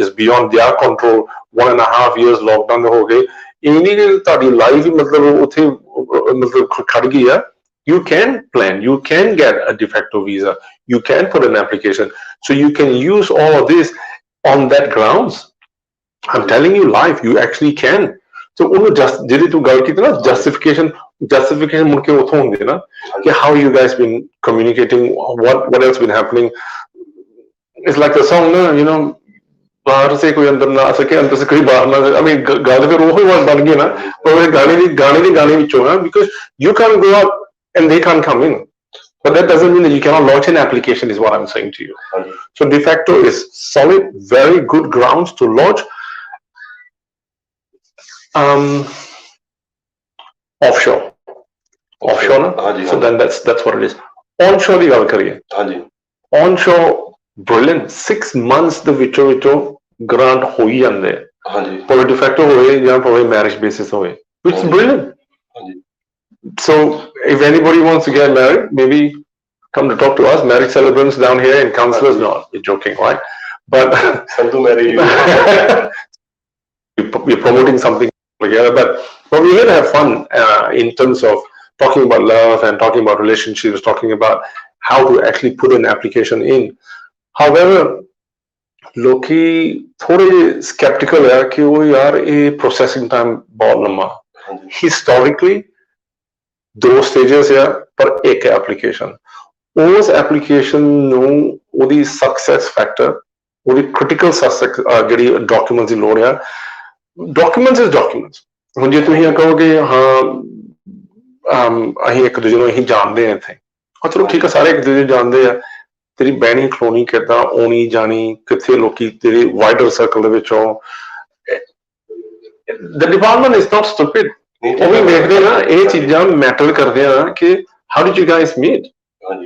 is beyond their control 1.5 years lockdown ਹੋ ਗਏ ਇਹ ਨਹੀਂ ਕਿ ਤੁਹਾਡੀ ਲਾਈਫ ਹੀ ਮਤਲਬ ਉੱਥੇ ਮਤਲਬ ਖੜ ਗਈ ਆ you can plan, you can get a de facto visa, you can put an application, so you can use all of this on that grounds. I'm telling you live, you actually can. So ਜਿਹੜੀ ਤੂੰ ਗੱਲ ਕੀਤੀ ਨਾ justification ਮੁੜ ਕੇ ਉੱਥੋਂ ਹੁੰਦੀ ਨਾ ਕਿ how you guys been communicating, what else been happening. It's like the song na you know ਬਾਹਰ ਸੇ ਕੋਈ ਅੰਦਰ ਨਾ ਆ ਸਕੇ ਅੰਦਰ ਸੇ ਕੋਈ ਬਾਹਰ ਨਾ I mean ਗੱਲ ਫਿਰ ਉਹ ਹੀ ਬਣ ਗਈ ਨਾ ਪਰ ਗਾਣੇ ਵਿੱਚੋਂ ਨਾ because you can't go out and they can't come in. But that doesn't mean that you cannot launch an application is what I'm saying to you. So de facto is solid, very good grounds to launch offshore. Offshore na? So then that's what it is. Onshore ਦੀ ਗੱਲ ਕਰੀਏ onshore brilliant 6 months ਦੇ ਵਿੱਚੋਂ grant ਹੋ ਹੀ ਜਾਂਦੇ ਭਾਵੇਂ de facto ਹੋਵੇ ਜਾਂ ਭਾਵੇਂ marriage basis ਹੋਵੇ which is brilliant. So if anybody wants to get married, maybe come to talk to us, marriage celebrants down here and counselors. No, you're joking, right? But come to marry you. We're promoting something together, but we're here to have fun in terms of talking about love and talking about relationships, talking about how to actually put an application in. However, लोकी थोड़े skeptical है कि वो यार ये processing time बहुत लंबा. Historically, 2 stages ਆ ਪਰ ਇੱਕ ਐਪਲੀਕੇਸ਼ਨ ਉਸ ਐਪਲੀਕੇਸ਼ਨ ਨੂੰ ਉਹਦੀ ਸਕਸੈਸ ਫੈਕਟਰ ਉਹਦੀ ਕ੍ਰਿਟੀਕਲ ਜਿਹੜੀ ਡਾਕੂਮੈਂਟਸ ਦੀ ਲੋੜ ਆ ਡਾਕੂਮੈਂਟਸ ਇਜ਼ ਡਾਕੂਮੈਂਟਸ ਹੁਣ ਜੇ ਤੁਸੀਂ ਕਹੋਗੇ ਹਾਂ ਅਸੀਂ ਇੱਕ ਦੂਜੇ ਨੂੰ ਅਸੀਂ ਜਾਣਦੇ ਹਾਂ ਇੱਥੇ ਚਲੋ ਠੀਕ ਆ ਸਾਰੇ ਇੱਕ ਦੂਜੇ ਨੂੰ ਜਾਣਦੇ ਆ ਤੇਰੀ ਬਹਿਣੀ ਖਲੋਣੀ ਕਿੱਦਾਂ, ਆਉਣੀ ਜਾਣੀ ਕਿੱਥੇ, ਲੋਕੀ ਤੇਰੇ ਵਾਈਡਰ ਸਰਕਲ ਦੇ ਵਿੱਚੋਂ। ਦ ਡਿਪਾਰਟਮੈਂਟ ਇਜ਼ ਨॉट ਸਟੂਪਿਡ, ਉਹ ਵੀ ਵੇਖਦੇ ਨਾ ਇਹ ਚੀਜ਼ਾਂ ਮੈਟਰ ਕਰਦੇ ਆ ਕਿ how did you guys meet.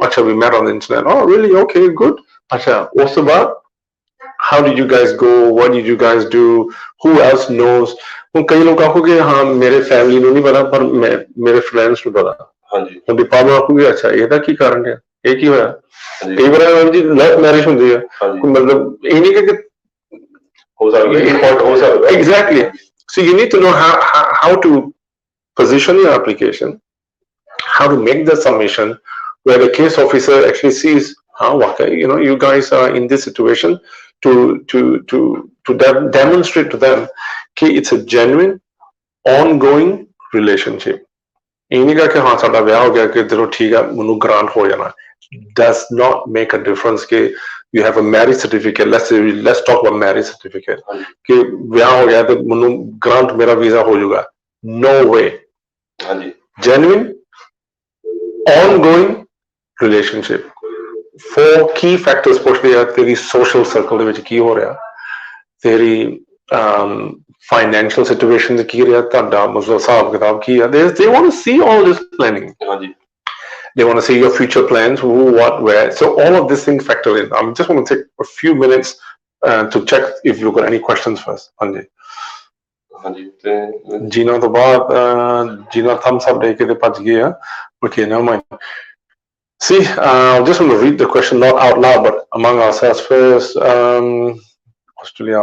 ਅੱਛਾ we met on the internet, oh really, okay good. ਅੱਛਾ ਉਸ ਤੋਂ ਬਾਅਦ how did you guys go, what did you guys do, who else knows। ਹੁਣ ਕਈ ਲੋਕ ਆਖੋਗੇ ਹਾਂ ਮੇਰੇ ਫੈਮਿਲੀ ਨੂੰ ਨਹੀਂ ਪਤਾ ਪਰ ਮੇਰੇ ਫਰੈਂਡਸ ਨੂੰ ਪਤਾ। ਹੁਣ ਡਿਪਾਰਟਮੈਂਟ ਆਖੋਗੇ ਅੱਛਾ ਇਹਦਾ ਕੀ ਕਾਰਨ ਹੈ, ਇਹ ਕੀ ਹੋਇਆ। ਕਈ ਵਾਰ ਜੀ ਲਵ ਮੈਰਿਜ ਹੁੰਦੀ ਹੈ, ਮਤਲਬ ਇਹ ਨਹੀਂ ਕਿ ਹੋ ਸਕਦਾ exactly, so you need to know how to position your application, how to make the submission where the case officer actually sees okay, you guys are in this situation, to demonstrate to them that it's a genuine ongoing relationship। ਇਹ ਨਹੀਂ ਕਿ ਹਾਂ ਸਾਡਾ ਵਿਆਹ ਹੋ ਗਿਆ ਕਿ ਚਲੋ ਠੀਕ ਹੈ ਮੈਨੂੰ ਗ੍ਰਾਂਟ ਹੋ ਜਾਣਾ। does not make a difference ਕਿ you have a marriage certificate, let's talk about marriage certificate, ਕਿ ਵਿਆਹ ਹੋ ਗਿਆ ਤੇ ਮੈਨੂੰ ਗ੍ਰਾਂਟ ਮੇਰਾ ਵੀਜ਼ਾ ਹੋ ਜਾਊਗਾ। no way। genuine ongoing relationship। 4 key factors ਪੁੱਛਦੇ ਆ, ਤੇਰੀ social circle ਦੇ ਵਿੱਚ ਕੀ ਹੋ ਰਿਹਾ, ਤੇਰੀ financial situation ਕੀ ਰਿਹਾ, ਤੁਹਾਡਾ ਮਤਲਬ ਹਿਸਾਬ ਕਿਤਾਬ ਕੀ ਆ। they want to see all this planning। They want to see your future plans, who, what, where, so all of these things factor in। I just want to take a few minutes to check if you've got any questions first। Gina ਤੋਂ ਬਾਅਦ Gina thumbs up ਦੇ ਕੇ ਤੇ ਭੱਜ ਗਏ ਆ। Okay, never mind। See, I just want to read the question not out loud but among ourselves first। Australia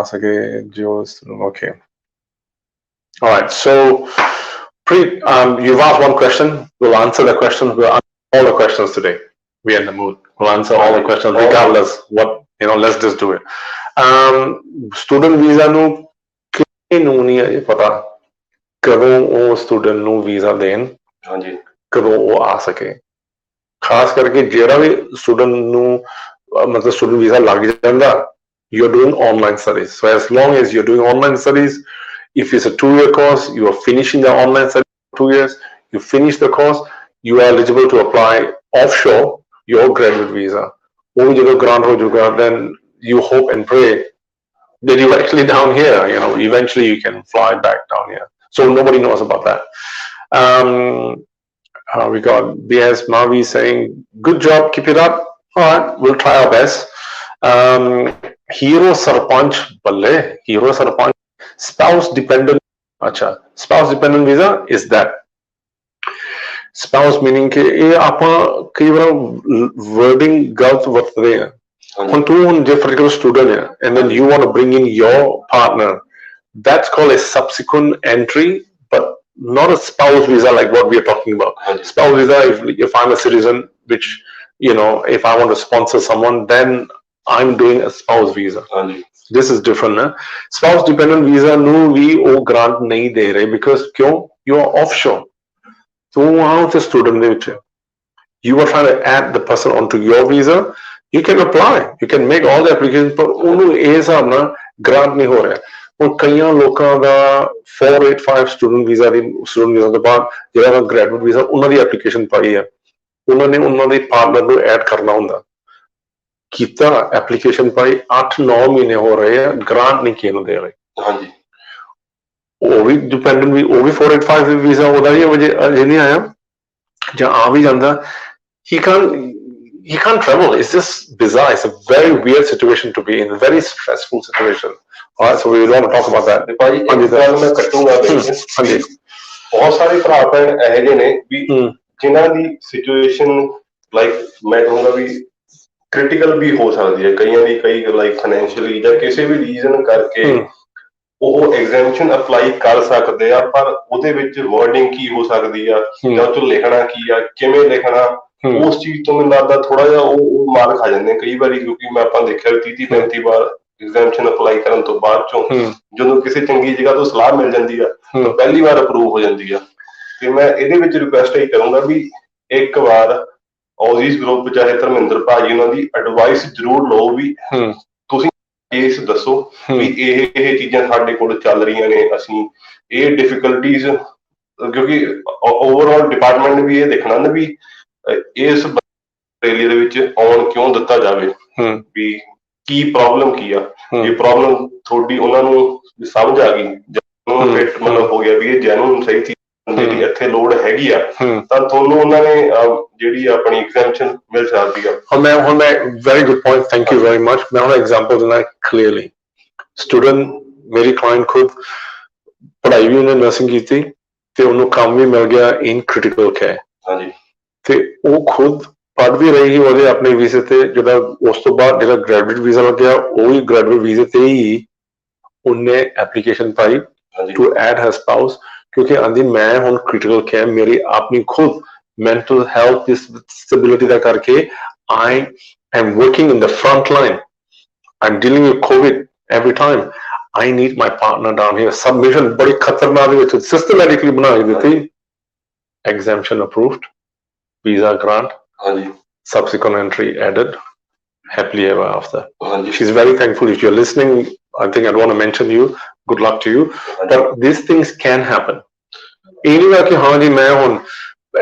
okay, all right, so you've asked one question, we'll answer the question, we'll answer all the questions today। We're in the mood, we'll answer all the questions regardless what, let's just do it। student visa ਨੂੰ ਕਿਸੇ ਨੂੰ ਨਹੀਂ ਅਜੇ ਪਤਾ ਕਦੋਂ ਉਹ student ਨੂੰ visa ਦੇਣ, ਕਦੋਂ ਉਹ ਆ ਸਕੇ। ਖਾਸ ਕਰਕੇ ਜਿਹੜਾ ਵੀ ਸਟੂਡੈਂਟ ਨੂੰ ਮਤਲਬ ਸਟੂਡੈਂਟ ਵੀਜ਼ਾ ਲੱਗ ਜਾਂਦਾ, you're doing online studies, so as long as you're doing online studies, if it's a 2-year course, you are finishing the online studies for 2 years, you finish the course, you are eligible to apply offshore your graduate visa। वो जब grant हो जाएगा, then you hope and pray that you're actually down here, eventually you can fly back down here, so nobody knows about that। We got BS Mavi saying good job, keep it up। All right, we'll try our best। hero sarpanch balle, hero sarpanch spouse dependent। acha spouse dependent visa is that spouse meaning ਕਿ ਇਹ ਆਪਾਂ ਕਈ ਵਾਰ wording ਗਲਤ ਵਰਤਦੇ ਆ। ਹੁਣ ਤੂੰ ਜੇ particular student ਹੈ and then you want to bring in your partner, that's called a subsequent entry but not a spouse visa like what we are talking about। spouse visa, if I'm a citizen, which if I want to sponsor someone, then I'm doing a spouse visa। this is different। spouse dependent visa ਨੂੰ ਵੀ ਉਹ grant ਨਹੀਂ ਦੇ ਰਹੇ because ਕਿਉਂ, you are offshore। ਤੂੰ ਵਹਾਂ ਉੱਥੇ student ਦੇ ਵਿੱਚ you are trying to add the person onto your visa, you can apply, you can make all the applications, ਪਰ ਉਹਨੂੰ ਇਹ ਹਿਸਾਬ ਨਾਲ grant ਨਹੀਂ ਹੋ ਰਿਹਾ। ਹੁਣ ਕਈਆਂ ਲੋਕਾਂ ਦਾ 485 ਸਟੂਡੈਂਟ ਵੀਜ਼ਾ ਤੋਂ ਬਾਅਦ ਜਿਹੜਾ ਗ੍ਰੈਜੂਏਟ ਵੀਜ਼ਾ ਉਹਨਾਂ ਦੀ ਐਪਲੀਕੇਸ਼ਨ ਪਾਈ ਹੈ, ਉਹਨਾਂ ਨੇ ਉਹਨਾਂ ਦੇ ਪਾਰਟਨਰ ਨੂੰ ਐਡ ਕਰਨਾ ਹੁੰਦਾ, ਕੀਤਾ ਐਪਲੀਕੇਸ਼ਨ ਪਾਈ 8-9 ਮਹੀਨੇ ਹੋ ਰਹੇ ਆ, ਗ੍ਰਾਂਟ ਨਹੀਂ ਕਿਹਨੂੰ ਦੇ ਰਹੇ। ਉਹ ਵੀ ਡਿਪੈਂਡੈਂਟ ਵੀ, ਉਹ ਵੀ 485 ਵੀਜ਼ਾ ਉਹਦਾ ਵੀ ਅਜੇ ਨਹੀਂ ਆਇਆ, ਜਾਂ ਆ ਵੀ ਜਾਂਦਾ he can't travel। It's just bizarre, it's a very weird situation to be in, a very stressful situation। all right, so we don't want to talk about that। ਭਾਈ ਇੱਕ ਗੱਲ ਮੈਂ ਕੱਟੂਗਾ ਬਹੁਤ ਸਾਰੇ ਭਰਾ ਭੈਣ ਇਹੋ ਜਿਹੇ ਨੇ ਵੀ ਜਿਨ੍ਹਾਂ ਦੀ ਸਿਚੁਏਸ਼ਨ ਲਾਈਕ ਮੈਂ ਕਹੂੰਗਾ ਵੀ ਕ੍ਰਿਟੀਕਲ ਵੀ ਹੋ ਸਕਦੀ ਹੈ, ਕਈਆਂ ਦੀ ਕਈ ਲਾਈਕ ਫਾਈਨੈਂਸ਼ੀਅਲੀ ਜਾਂ ਕਿਸੇ ਵੀ ਰੀਜ਼ਨ ਕਰਕੇ ਉਹ ਐਗਜ਼ੈਂਪਸ਼ਨ ਅਪਲਾਈ ਕਰ ਸਕਦੇ ਆ, ਪਰ ਉਹਦੇ ਵਿੱਚ ਵਰਡਿੰਗ ਕੀ ਹੋ ਸਕਦੀ ਆ ਜਾਂ ਉਹ 'ਚ ਲਿਖਣਾ ਕੀ ਆ, ਕਿਵੇਂ ਲਿਖਣਾ, ਉਸ ਚੀਜ਼ ਤੋਂ ਮੈਨੂੰ ਲੱਗਦਾ ਥੋੜਾ ਜਿਹਾ ਉਹ ਮਾਰ ਖਾ ਜਾਂਦੇ ਕਈ ਵਾਰੀ। ਕਿਉਂਕਿ ਮੈਂ ਆਪਾਂ ਦੇਖਿਆ 30-35 ਵਾਰ ਐਗਜ਼ੈਂਪਸ਼ਨ ਅਪਲਾਈ ਕਰਨ ਤੋਂ ਬਾਅਦ ਚੋਂ ਜਦੋਂ ਕਿਸੇ ਚੰਗੀ ਜਗ੍ਹਾ ਤੋਂ ਸਲਾਹ ਮਿਲ ਜਾਂਦੀ ਆ ਤਾਂ ਪਹਿਲੀ ਵਾਰ ਅਪਰੂਵ ਹੋ ਜਾਂਦੀ ਆ। ਤੇ ਮੈਂ ਇਹਦੇ ਵਿੱਚ ਰਿਕੁਐਸਟ ਇਹ ਕਰੂੰਗਾ ਵੀ ਇੱਕ ਵਾਰ Aussizz ਗਰੁੱਪ ਚਾਹੇ ਧਰਮਿੰਦਰ ਭਾਜੀ ਉਹਨਾਂ ਦੀ ਐਡਵਾਈਸ ਜ਼ਰੂਰ ਲਓ ਵੀ ਤੁਸੀਂ ਕੇਸ ਦੱਸੋ ਵੀ ਇਹ ਚੀਜ਼ਾਂ ਸਾਡੇ ਕੋਲ ਚੱਲ ਰਹੀਆਂ ਨੇ, ਅਸੀਂ ਇਹ ਡਿਫਿਕਲਟੀਜ਼, ਕਿਉਂਕਿ ਓਵਰਆਲ ਡਿਪਾਰਟਮੈਂਟ ਨੇ ਵੀ ਇਹ ਦੇਖਣਾ ਨਾ ਵੀ ਇਸ ਆਸਟ੍ਰੇਲੀਆ ਦੇ ਵਿੱਚ ਆਉਣ ਕਿਉਂ ਦਿੱਤਾ ਜਾਵੇ, ਵੀ ਕੀ ਪ੍ਰੋਬਲਮ ਕੀ ਆ। ਇਹ ਪ੍ਰੋਬਲਮ ਤੁਹਾਡੀ ਉਹਨਾਂ ਨੂੰ ਸਮਝ ਆ ਗਈ, ਫਿੱਟ ਮਤਲਬ ਹੋ ਗਿਆ ਵੀ ਇਹ ਜੈਨੂਇਨ ਸਹੀ ਚੀਜ਼ ਜਿਹੜੀ ਇੱਥੇ ਲੋੜ ਹੈਗੀ ਆ, ਤਾਂ ਤੁਹਾਨੂੰ ਉਹਨਾਂ ਨੇ ਜਿਹੜੀ ਆਪਣੀ ਐਗਜ਼ੈਂਪਸ਼ਨ ਮਿਲ ਸਕਦੀ ਆ। ਹੁਣ ਮੈਂ very good point, thank you very much. ਮੈਂ ਹੁਣ ਐਗਜ਼ਾਮਪਲ ਦਿੰਦਾ ਕਲੀਅਰਲੀ। ਸਟੂਡੈਂਟ ਮੇਰੀ ਕਲਾਇੰਟ ਖੁਦ ਪੜ੍ਹਾਈ ਵੀ ਉਹਨੇ ਨਰਸਿੰਗ ਕੀਤੀ ਤੇ ਉਹਨੂੰ ਕੰਮ ਵੀ ਮਿਲ ਗਿਆ ਇਨ ਕ੍ਰਿਟੀਕਲ ਕੇਅਰ। ਹਾਂਜੀ। ਤੇ ਉਹ ਖੁਦ ਪੜ੍ਹ ਵੀ ਰਹੀ ਸੀ ਉਹਦੇ ਆਪਣੇ ਵੀਜ਼ੇ ਤੇ, ਜਿਹੜਾ ਉਸ ਤੋਂ ਬਾਅਦ ਜਿਹੜਾ ਗ੍ਰੈਜੂਏਟ ਵੀਜ਼ਾ ਲੱਗਿਆ ਉਹ ਵੀ ਗ੍ਰੈਜੂਏਟ ਵੀਜ਼ੇ ਤੇ ਹੀ ਉਹਨੇ ਐਪਲੀਕੇਸ਼ਨ ਪਾਈ ਟੂ ਐਡ ਹਰ ਸਪਾਊਸ, ਕਿਉਂਕਿ ਆਂਦੀ ਮੈਂ ਹੁਣ ਕ੍ਰਿਟੀਕਲ ਕੇਅਰ ਮੇਰੀ ਆਪਣੀ ਖੁਦ ਮੈਂਟਲ ਹੈਲਥ ਦੀ ਸਟੇਬਿਲਿਟੀ ਦਾ ਕਰਕੇ I am working in the front line. I'm dealing with COVID every time. I need my partner down here. Submission बड़ी खतरनाक ਵਿੱਚ systematically ਬਣਾ ਕੇ ਦਿੱਤੀ, exemption approved, visa grant, subsequent entry added, happily ever after. She's very thankful. If you're listening, I think I'd want to mention you. Good luck to you. But these things can happen. ਇਹ ਨਹੀਂ ਕਿ ਹਾਂ ਜੀ ਮੈਂ ਹੁਣ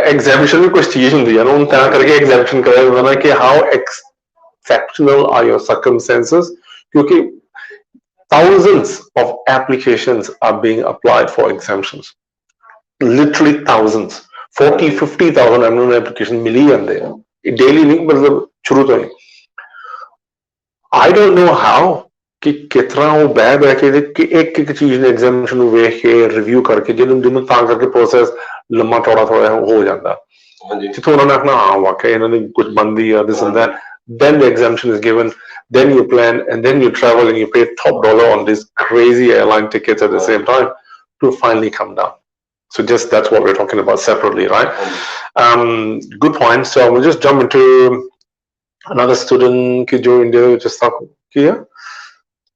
exemption ਵੀ ਕੁਝ ਚੀਜ਼ ਹੁੰਦੀ ਹੈ ਨਾ, ਹੁਣ ਤਾਂ ਕਰਕੇ exemption ਕਰਿਆ ਜਾਂਦਾ ਨਾ ਕਿ how exceptional are your circumstances, ਕਿਉਂਕਿ thousands of applications are being applied for exemptions, literally thousands, 40-50,000 annual application ਮਿਲੀ ਜਾਂਦੇ ਆ daily, ਨਹੀਂ ਮਤਲਬ ਸ਼ੁਰੂ ਤੋਂ ਹੀ। I don't know how ਕਿ ਕਿਸ ਤਰ੍ਹਾਂ ਉਹ ਬਹਿ ਕੇ ਇੱਕ ਚੀਜ਼ ਨੇ ਐਗਜ਼ਾਮਿਨੇਸ਼ਨ ਨੂੰ ਵੇਖ ਕੇ ਰਿਵਿਊ ਕਰਕੇ ਜਿਹਨੂੰ ਤਾਂ ਕਰਕੇ ਪ੍ਰੋਸੈਸ ਲੰਮਾ ਚੌੜਾ ਥੋੜਾ ਹੋ ਜਾਂਦਾ, ਜਿੱਥੋਂ ਉਹਨਾਂ ਨੇ ਆਖਣਾ ਹਾਂ ਵਾਕਿਆ ਇਹਨਾਂ ਨੇ ਕੁਝ ਬਣਦੀ ਆ this and that, then the exemption is given, then you plan and then you travel and you pay top dollar on these crazy airline tickets at the same time to finally come down. So just that's what we're talking about separately, right? Good point. So we'll just jump into another student ki jo India ਵਿੱਚ stuck किया,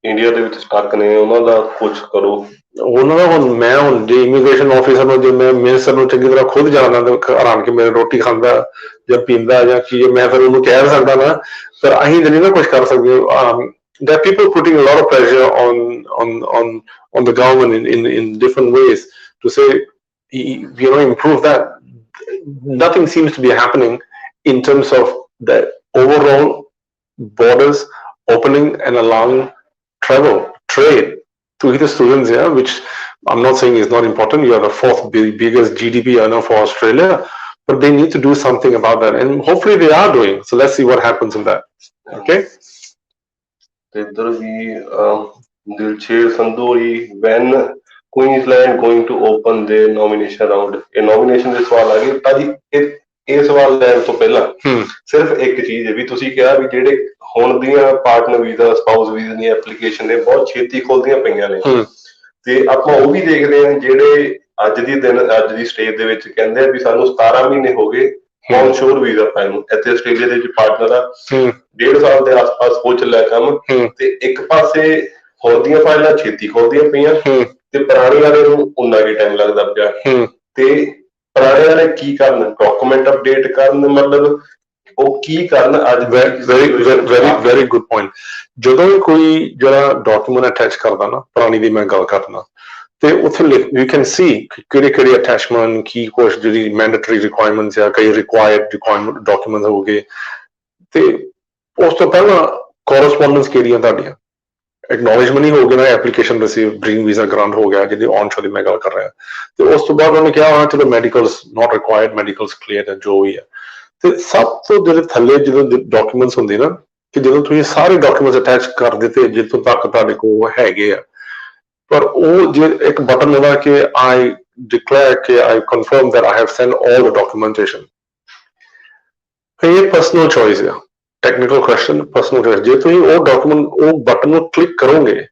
India ਦੇ ਵਿੱਚ stuck ਨੇ, ਉਹਨਾਂ ਦਾ ਕੁਝ ਕਰੋ। ਉਹਨਾਂ ਦਾ ਹੁਣ ਮੈਂ ਹੁਣ ਜੇ ਇਮੀਗ੍ਰੇਸ਼ਨ ਆਫਿਸਰ ਨੂੰ ਜੇ ਮੈਂ ਮਿਨਿਸਟਰ ਨੂੰ ਚੰਗੀ ਤਰ੍ਹਾਂ ਖੁਦ ਜਾਣਦਾ ਤੇ ਆਰਾਮ ਕੇ ਮੇਰੇ ਰੋਟੀ ਖਾਂਦਾ ਜਾਂ ਪੀਂਦਾ ਜਾਂ ਕੀ ਮੈਂ ਫਿਰ ਉਹਨੂੰ ਕਹਿ ਸਕਦਾ ਨਾ, ਪਰ ਅਸੀਂ ਨਹੀਂ ਨਾ ਕੁਝ ਕਰ ਸਕਦੇ। There are people putting a lot of pressure on the government in different ways to say improve that. Nothing seems to be happening in terms of the overall borders opening and allowing travel, trade to the students, which I'm not saying is not important. You are the fourth biggest GDP earner for Australia, but they need to do something about that, and hopefully they are doing. So let's see what happens in that. Okay. ਇੱਧਰ ਵੀ Dilsher ਸੰਧੂਰੀ, when Queensland going to open the nomination round? ਇਹ nomination ਦੇ ਸਵਾਲ ਆ ਗਏ ਭਾਜੀ। ਇਹ ਸਵਾਲ ਲੈਣ ਤੋਂ ਪਹਿਲਾਂ ਸਿਰਫ ਇੱਕ ਚੀਜ਼ ਹੈ ਵੀ ਤੁਸੀਂ ਕਿਹਾ ਵੀ ਜਿਹੜੇ ਹੁਣ ਦੀਆਂ ਪਾਰਟਨਰ ਵੀਜ਼ਾ, ਸਪਾਊਸ ਵੀਜ਼ਾ ਦੀਆਂ ਐਪਲੀਕੇਸ਼ਨ ਨੇ ਬਹੁਤ ਛੇਤੀ ਖੁੱਲਦੀਆਂ ਪਈਆਂ ਨੇ, ਤੇ ਆਪਾਂ ਉਹ ਵੀ ਦੇਖਦੇ ਹਾਂ ਜਿਹੜੇ ਅੱਜ ਦੀ ਸਟੇਜ ਦੇ ਵਿੱਚ ਕਹਿੰਦੇ ਆ ਵੀ ਸਾਨੂੰ 17 ਮਹੀਨੇ ਹੋ ਗਏ ਔਨਸ਼ੋਰ ਵੀਜ਼ਾ ਪਾਏ ਨੂੰ। ਇੱਥੇ ਆਸਟ੍ਰੇਲੀਆ ਦੇ ਵਿੱਚ ਪਾਰਟਨਰ ਆ 1.5 ਸਾਲ ਦੇ ਆਸ-ਪਾਸ ਹੋ ਚੱਲਿਆ ਕੰਮ, ਤੇ ਇੱਕ ਪਾਸੇ ਹੁਣ ਦੀਆਂ ਫਾਈਲਾਂ ਛੇਤੀ ਖੁੱਲਦੀਆਂ ਪਈਆਂ ਤੇ ਪੁਰਾਣੇ ਵਾਲੇ ਨੂੰ ਉਨਾ ਹੀ ਟਾਈਮ ਲੱਗਦਾ ਪਿਆ। ਤੇ ਪੁਰਾਣੇ ਵਾਲੇ ਕੀ ਕਰਨ? ਡਾਕੂਮੈਂਟ ਅਪਡੇਟ ਕਰਨ, ਮਤਲਬ ਉਹ ਕੀ ਕਰਨ? ਅੱਜ ਵੈਰੀ ਗੁੱਡ ਪੁਆਇੰਟ। ਜਦੋਂ ਵੀ ਕੋਈ ਜਿਹੜਾ ਡਾਕੂਮੈਂਟ ਅਟੈਚ ਕਰਦਾ ਨਾ, ਪੁਰਾਣੀ ਦੀ ਮੈਂ ਗੱਲ ਕਰਦਾ, ਤੇ ਉੱਥੇ ਯੂ ਕੈਨ ਸੀ ਕਿਹੜੇ ਅਟੈਚਮੈਂਟ ਕੀ ਕੁਛ ਜਿਹੜੀ ਮੈਂਡੇਟਰੀ ਰਿਕੁਆਇਰਮੈਂਟਸ ਆ, ਕਈ ਰਿਕੁਆਇਰਡ ਡਾਕੂਮੈਂਟ ਹੋ ਗਏ, ਤੇ ਉਸ ਤੋਂ ਪਹਿਲਾਂ ਕੋਰਸਪੋਂਡੈਂਸ ਕਿਹੜੀਆਂ ਤੁਹਾਡੀਆਂ ਐਕਨੋਲੇਜਮੈਂਟ ਹੀ ਹੋ ਗਿਆ ਨਾ, application receive, dream visa grant ਹੋ ਗਿਆ ਜਿਹਦੀ ਔਨਸ਼ੋਰ ਦੀ ਮੈਂ ਗੱਲ ਕਰ ਰਿਹਾ, ਤੇ ਉਸ ਤੋਂ ਬਾਅਦ ਉਹਨੇ ਕਿਹਾ ਹਾਂ ਚਲੋ ਮੈਡੀਕਲਸ ਨਾਟ ਰਿਕੁਆਇਰਡ, ਮੈਡੀਕਲਸ ਕਲੀਅਰ ਹੈ ਜੋ ਵੀ ਹੈ। ਤੇ ਸਭ ਤੋਂ ਜਿਹੜੇ ਥੱਲੇ ਜਦੋਂ ਡਾਕੂਮੈਂਟਸ ਹੁੰਦੇ ਨਾ, ਕਿ ਜਦੋਂ ਤੁਸੀਂ ਸਾਰੇ ਡਾਕੂਮੈਂਟਸ ਅਟੈਚ ਕਰ ਦਿੱਤੇ ਜਿੱਥੋਂ ਤੱਕ ਤੁਹਾਡੇ ਕੋਲ ਹੈਗੇ ਆ, ਪਰ ਉਹ ਜੇ ਇੱਕ ਬਟਨ ਹੁੰਦਾ ਕਿ ਆਈ ਡਿਕਲੇਅਰ ਕਿ I confirm that I have send all the documentation, ਇਹ ਪਰਸਨਲ ਚੋਇਸ ਆ, ਟੈਕਨੀਕਲ ਕੁਐਸਚਨ ਪਰਸਨਲ ਚੋਇਸ। ਜੇ ਤੁਸੀਂ ਉਹ ਡਾਕੂਮੈਂਟ ਉਹ ਬਟਨ ਨੂੰ ਕਲਿੱਕ ਕਰੋਗੇ,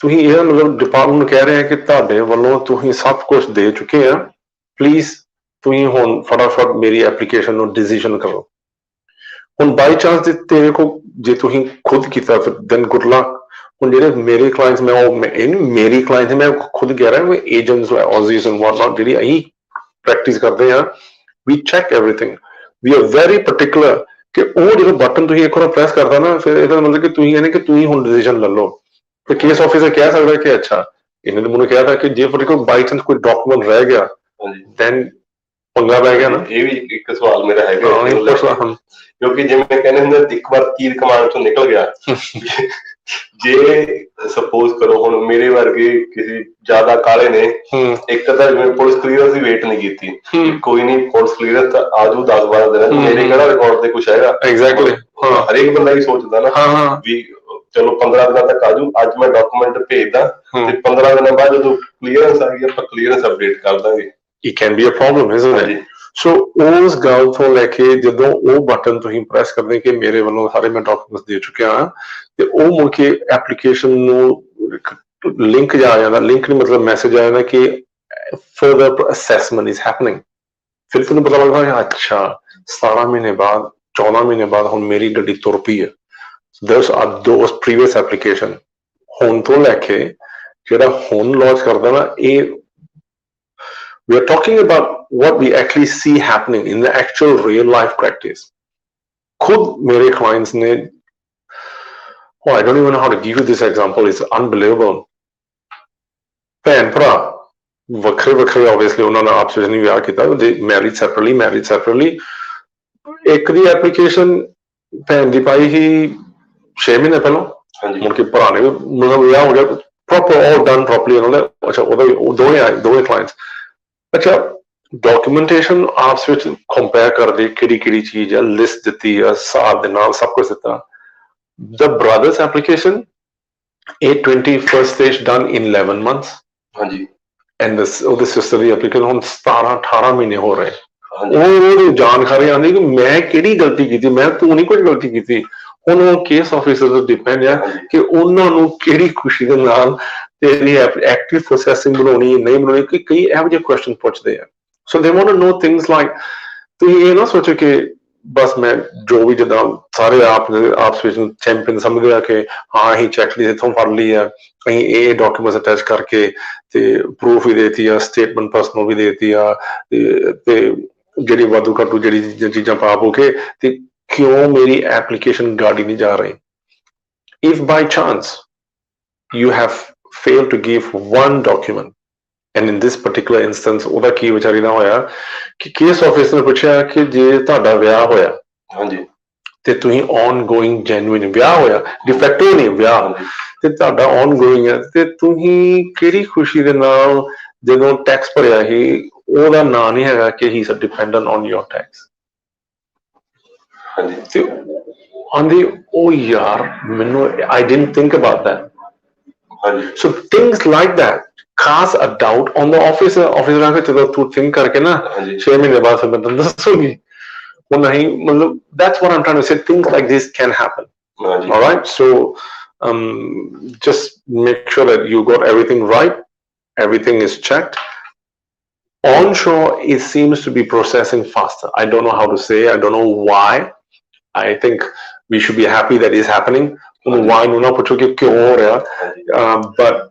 ਤੁਸੀਂ ਇਹ ਮਤਲਬ ਡਿਪਾਰਟਮੈਂਟ ਨੂੰ ਕਹਿ ਰਹੇ ਆ ਕਿ ਤੁਹਾਡੇ ਵੱਲੋਂ ਤੁਸੀਂ ਸਭ ਕੁਝ ਦੇ ਚੁੱਕੇ ਆ, ਪਲੀਜ਼ ਤੁਸੀਂ ਹੁਣ ਫਟਾਫਟ ਮੇਰੀ ਐਪਲੀਕੇਸ਼ਨ ਨੂੰ ਡਿਸੀਜਨ ਕਰੋ। ਹੁਣ ਬਾਈ ਚਾਂਸ ਦੇ ਤੇਰੇ ਕੋਲ ਜੇ ਤੁਸੀਂ ਖੁਦ ਕੀਤਾ ਫਿਰ ਦੈਨ ਗੁੱਡ ਲੱਕ। ਹੁਣ ਜਿਹੜੇ ਮੇਰੇ ਕਲਾਇੰਟਸ ਮੇਰੀ ਕਲਾਇੰਟ ਮੈਂ ਖੁਦ ਕਹਿ ਰਿਹਾ ਏਜੰਟਸ Aussizz and whatnot ਜਿਹੜੀ ਅਸੀਂ ਪ੍ਰੈਕਟਿਸ ਕਰਦੇ ਆ, we check everything, we are very particular ਕਿ ਉਹ ਜਦੋਂ ਬਟਨ ਤੁਸੀਂ ਇੱਕ ਵਾਰ ਪ੍ਰੈਸ ਕਰਦਾ ਨਾ, ਫਿਰ ਇਹਦਾ ਮਤਲਬ ਕਿ ਤੁਸੀਂ ਕਹਿੰਦੇ ਕਿ ਤੁਸੀਂ ਹੁਣ ਡਿਸੀਜਨ ਲੈ ਲਓ। ਤੇ ਕੇਸ ਆਫਿਸਰ ਕਹਿ ਸਕਦਾ ਕਿ ਅੱਛਾ ਇਹਨੇ ਮੈਨੂੰ ਕਿਹਾ था ਕਿ ਜੇ ਤੁਹਾਡੇ ਕੋਲ ਬਾਈ ਚਾਂਸ ਕੋਈ ਡਾਕੂਮੈਂਟ ਰਹਿ ਗਿਆ ਦੈਨ ਪੰਗਾ ਪੈ ਗਿਆ ਨਾ। ਇਹ ਵੀ ਇੱਕ ਸਵਾਲ ਮੇਰਾ ਹੈਗਾ ਕਿਉਂਕਿ ਜਿਵੇਂ ਕਹਿੰਦੇ ਹੁੰਦੇ ਇੱਕ ਵਾਰ ਤੀਰ ਕਮਾਨ ਚੋਂ ਨਿਕਲ ਗਿਆ, ਜੇ ਸਪੋਜ਼ ਕਰੋ ਹੁਣ ਮੇਰੇ ਵਰਗੇ ਕਿਸੇ ਜ਼ਿਆਦਾ ਕਾਲੇ ਨੇ, ਇੱਕ ਤਾਂ ਜਿਵੇਂ ਪੁਲਿਸ ਕਲੀਅਰੈਂਸ ਦੀ ਵੇਟ ਨਹੀਂ ਕੀਤੀ, ਕੋਈ ਨਹੀਂ ਪੁਲਿਸ ਕਲੀਅਰੈਂਸ ਤਾਂ ਆਜੂ 10-12 ਦਿਨ, ਮੇਰੇ ਕਿਹੜਾ ਰਿਕਾਰਡ ਤੇ ਕੁਛ ਹੈਗਾ। ਐਗਜ਼ੈਕਟਲੀ ਹਰੇਕ ਬੰਦਾ ਹੀ ਸੋਚਦਾ ਨਾ ਵੀ ਚਲੋ 15 ਦਿਨਾਂ ਤੱਕ ਆਜੂ, ਅੱਜ ਮੈਂ ਡਾਕੂਮੈਂਟ ਭੇਜਦਾ ਤੇ 15 ਦਿਨਾਂ ਬਾਅਦ ਜਦੋਂ ਕਲੀਅਰੈਂਸ ਆ ਗਈ ਆਪਾਂ ਕਲੀਅਰੈਂਸ ਅਪਡੇਟ ਕਰ ਦਾਂਗੇ। It can be a problem, isn't it? ਸੋ ਉਸ ਗੱਲ ਤੋਂ ਲੈ ਕੇ ਜਦੋਂ ਉਹ ਬਟਨ ਤੁਸੀਂ ਪ੍ਰੈਸ ਕਰਦੇ ਕਿ ਮੇਰੇ ਵੱਲੋਂ ਸਾਰੇ ਮੈਂ ਡਾਕੂਮੈਂਟਸ ਦੇ ਚੁੱਕਿਆ ਹਾਂ, ਤੇ ਉਹ ਮੁੜ ਕੇ ਐਪਲੀਕੇਸ਼ਨ ਨੂੰ ਲਿੰਕ ਜਾ ਆ ਜਾਂਦਾ, ਲਿੰਕ ਨਹੀਂ ਮਤਲਬ ਮੈਸੇਜ ਆ ਜਾਂਦਾ ਕਿ ਫਰਦਰ ਅਸੈਸਮੈਂਟ ਇਜ਼ ਹੈਪਨਿੰਗ। ਫਿਰ ਤੁਹਾਨੂੰ ਪਤਾ ਲੱਗਦਾ ਅੱਛਾ 17 ਮਹੀਨੇ ਬਾਅਦ 14 ਮਹੀਨੇ ਬਾਅਦ ਹੁਣ ਮੇਰੀ ਗੱਡੀ ਤੁਰ ਪਈ ਹੈ। ਦੋਸ ਪ੍ਰੀਵੀਅਸ ਐਪਲੀਕੇਸ਼ਨ ਹੁਣ ਤੋਂ ਲੈ ਕੇ ਜਿਹੜਾ ਹੁਣ ਲਾਂਚ ਕਰਦਾ ਨਾ, ਇਹ we are talking about what we actually see happening in the actual real life practice. खुद मेरे clients ने, oh, I don't even know how to give you this example, it's unbelievable. भैन भरा ਵੱਖਰੇ ਵੱਖਰੇ obviously ਉਹਨਾਂ ਨੇ ਆਪਸ ਵਿੱਚ ਨਹੀਂ ਵਿਆਹ ਕੀਤਾ, they married separately, ਇੱਕ ਦੀ ਐਪਲੀਕੇਸ਼ਨ ਭੈਣ ਦੀ ਪਾਈ ਸੀ 6 ਮਹੀਨੇ ਪਹਿਲਾਂ, ਮੁੜ ਕੇ ਭਰਾ ਨੇ ਮਤਲਬ ਵਿਆਹ ਹੋ ਗਿਆ ਪ੍ਰੋਪਰ all done properly ਉਹਨਾਂ ਨੇ। ਅੱਛਾ ਉਹਦਾ ਦੋਵੇਂ clients, ਅੱਛਾ ਡਾਕੂਮੈਂਟੇਸ਼ਨ ਆਪਸ ਵਿੱਚ ਕੰਪੇਅਰ ਕਰਦੇ ਕਿਹੜੀ ਚੀਜ਼ ਹੈ, ਲਿਸਟ ਦਿੱਤੀ ਹੈ ਸਾਥ ਦੇ ਨਾਲ ਸਭ ਕੁਝ ਦਿੱਤਾ। The brothers application 21st stage done in 11 months, ਹਾਂਜੀ, ਐਂਡ ਉਹਦੇ ਸਿਸਟਰ ਦੀ ਐਪਲੀਕੇਸ਼ਨ ਹੁਣ 17-18 ਮਹੀਨੇ ਹੋ ਰਹੇ। ਉਹ ਜਾਣਕਾਰੀ ਆਉਂਦੀ ਕਿ ਮੈਂ ਕਿਹੜੀ ਗਲਤੀ ਕੀਤੀ, ਮੈਂ ਤੂੰ ਨਹੀਂ ਕੁਝ ਗਲਤੀ ਕੀਤੀ। ਹੁਣ ਉਹ ਕੇਸ ਆਫਿਸਰ ਤੇ ਡਿਪੈਂਡ ਹੈ ਕਿ ਉਹਨਾਂ ਨੂੰ ਕਿਹੜੀ ਖੁਸ਼ੀ ਦੇ ਨਾਲ ਤੇਰੀ ਐਕਟਿਵ ਪ੍ਰੋਸੈਸਿੰਗ ਬਣਾਉਣੀ ਨਹੀਂ ਬਣਾਉਣੀ, ਕਿ ਕਈ ਇਹੋ ਜਿਹੇ ਕੁਐਸਚਨ ਪੁੱਛਦੇ ਆ। So they want to know things like, ਤੁਸੀਂ ਇਹ ਨਾ ਸੋਚੋ ਕਿ ਬਸ ਮੈਂ ਜੋ ਵੀ ਜਿੱਦਾਂ ਸਾਰੇ ਆਪਸ ਵਿੱਚ ਚੈਂਪੀਅਨ ਸਮਝਦੇ ਆ ਕਿ ਹਾਂ ਅਸੀਂ ਚੈੱਕਲਿਸਟ ਇੱਥੋਂ ਫੜ ਲਈ ਆ, ਅਸੀਂ ਇਹ ਡਾਕੂਮੈਂਟਸ ਅਟੈਚ ਕਰਕੇ ਤੇ ਪ੍ਰੂਫ ਵੀ ਦੇਤੀ ਆ, ਸਟੇਟਮੈਂਟ ਪਰਸਨਲ ਵੀ ਦੇਤੀ ਆ, ਤੇ ਜਿਹੜੀ ਵਾਧੂ ਘਾਟੂ ਜਿਹੜੀ ਚੀਜ਼ਾਂ ਪਾ ਪੋ ਕੇ ਤੇ ਕਿਉਂ ਮੇਰੀ ਐਪਲੀਕੇਸ਼ਨ ਗਾੜੀ ਨਹੀਂ ਜਾ ਰਹੀ। If by chance you have failed to give one document, and in this particular instance ਉਹਦਾ ਕੀ ਵਿਚਾਰੀ ਦਾ ਹੋਇਆ ਕਿ ਕੇਸ ਆਫਿਸਰ ਨੇ ਪੁੱਛਿਆ ਕਿ ਜੇ ਤੁਹਾਡਾ ਵਿਆਹ ਹੋਇਆ, ਹਾਂਜੀ, ਤੇ ਤੁਸੀਂ ongoing genuine ਵਿਆਹ ਹੋਇਆ, ਡਿਫੈਕਟੋ ਨਹੀਂ ਵਿਆਹ, ਤੇ ਤੁਹਾਡਾ ongoing ਹੈ, ਤੇ ਤੁਸੀਂ ਕਿਹੜੀ ਖੁਸ਼ੀ ਦੇ ਨਾਲ ਜਦੋਂ ਟੈਕਸ ਭਰਿਆ ਸੀ ਉਹਦਾ ਨਾਂ ਨਹੀਂ ਹੈਗਾ ਕਿ he is dependent on your tax, ਹਾਂਜੀ, ਤੇ ਆਂਦੀ ਉਹ ਯਾਰ ਮੈਨੂੰ I didn't think about that, ਹਾਂਜੀ। So things like that cast a doubt on the officer ਆ ਕੇ ਜਦੋਂ ਤੂੰ think ਕਰਕੇ ਨਾ 6 ਮਹੀਨੇ ਬਾਅਦ ਫਿਰ ਮੈਂ ਤੁਹਾਨੂੰ ਦੱਸੂਗੀ ਉਹ ਨਹੀਂ, ਮਤਲਬ that's what I'm trying to say, things like this can happen, all right? So just make sure that you got everything right, everything is checked. Onshore it seems to be processing faster. I don't know how to say, I don't know why. I think we should be happy that it's happening. Why ਨੂੰ ਨਾ ਪੁੱਛੋ ਕਿ ਕਿਉਂ ਹੋ ਰਿਹਾ, but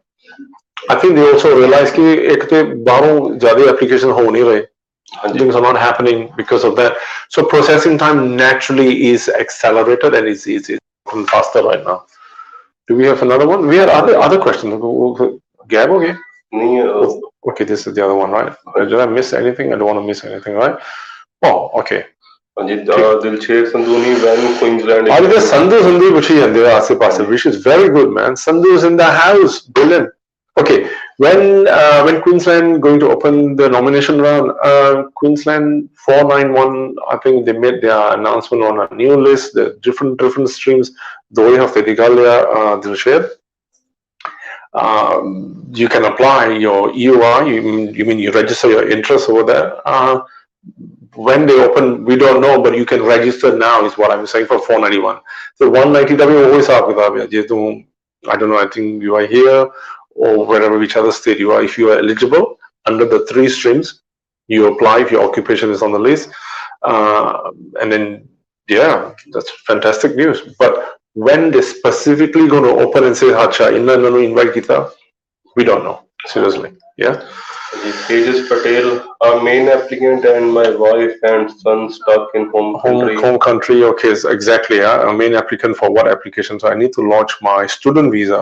I think they also realize ਕਿ ਇੱਕ ਤੇ ਬਾਹਰੋਂ ਜ਼ਿਆਦਾ ਐਪਲੀਕੇਸ਼ਨ ਹੋ ਨਹੀਂ ਰਹੇ, things are not happening because of that. So processing time naturally is accelerated and is faster right now. Do we have another one? We have other questions. Gab, okay? Okay, this is the other one, right? Did I miss anything? I don't want to miss anything, right? Oh, okay. Dilsher Sandhu ਨਹੀਂ van Queensland ਅੱਜ ਤੇ ਸੰਧੂ ਪੁੱਛੀ ਜਾਂਦੇ ਆ ਆਸੇ ਪਾਸੇ, which is very good, man. Sandhu is in the house, brilliant. Okay, when Queensland going to open the nomination round, Queensland 491, I think they made their announcement on a new list, the different streams. Do we have the Galia Dilsher? You can apply your EOI, you mean you register your interest over there. When they open, we don't know, but you can register now is what I'm saying for 491. So 190 always up with I don't know, I think you are here or wherever, which other state you are. If you are eligible under the 3 streams, you apply if your occupation is on the list. And then, yeah, that's fantastic news. But when they specifically going to open and say, Hacha, inna invite kita, we don't know, seriously, yeah. Tejas Patel, a main applicant, and my wife and son stuck in home country. Okay, so exactly. A main applicant for what application? So I need to launch my student visa.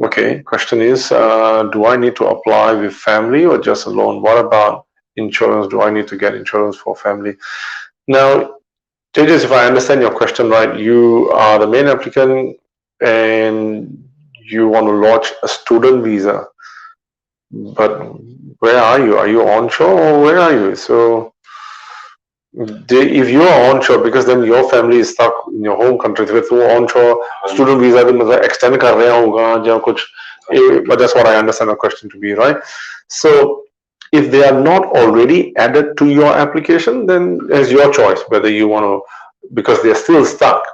Okay. Question is, do I need to apply with family or just alone? What about insurance? Do I need to get insurance for family? Now, Tejas, if I understand your question right, you are the main applicant and you want to launch a student visa. But where are you? Are you onshore or where are you? So if you are onshore, because then your family is stuck in your home country, तो वो onshore student visa भी मतलब extend कर रहा होगा या कुछ. But that's what I understand the question to be, right? So if they are not already added to your application, then it's your choice whether you want to, because they're still stuck.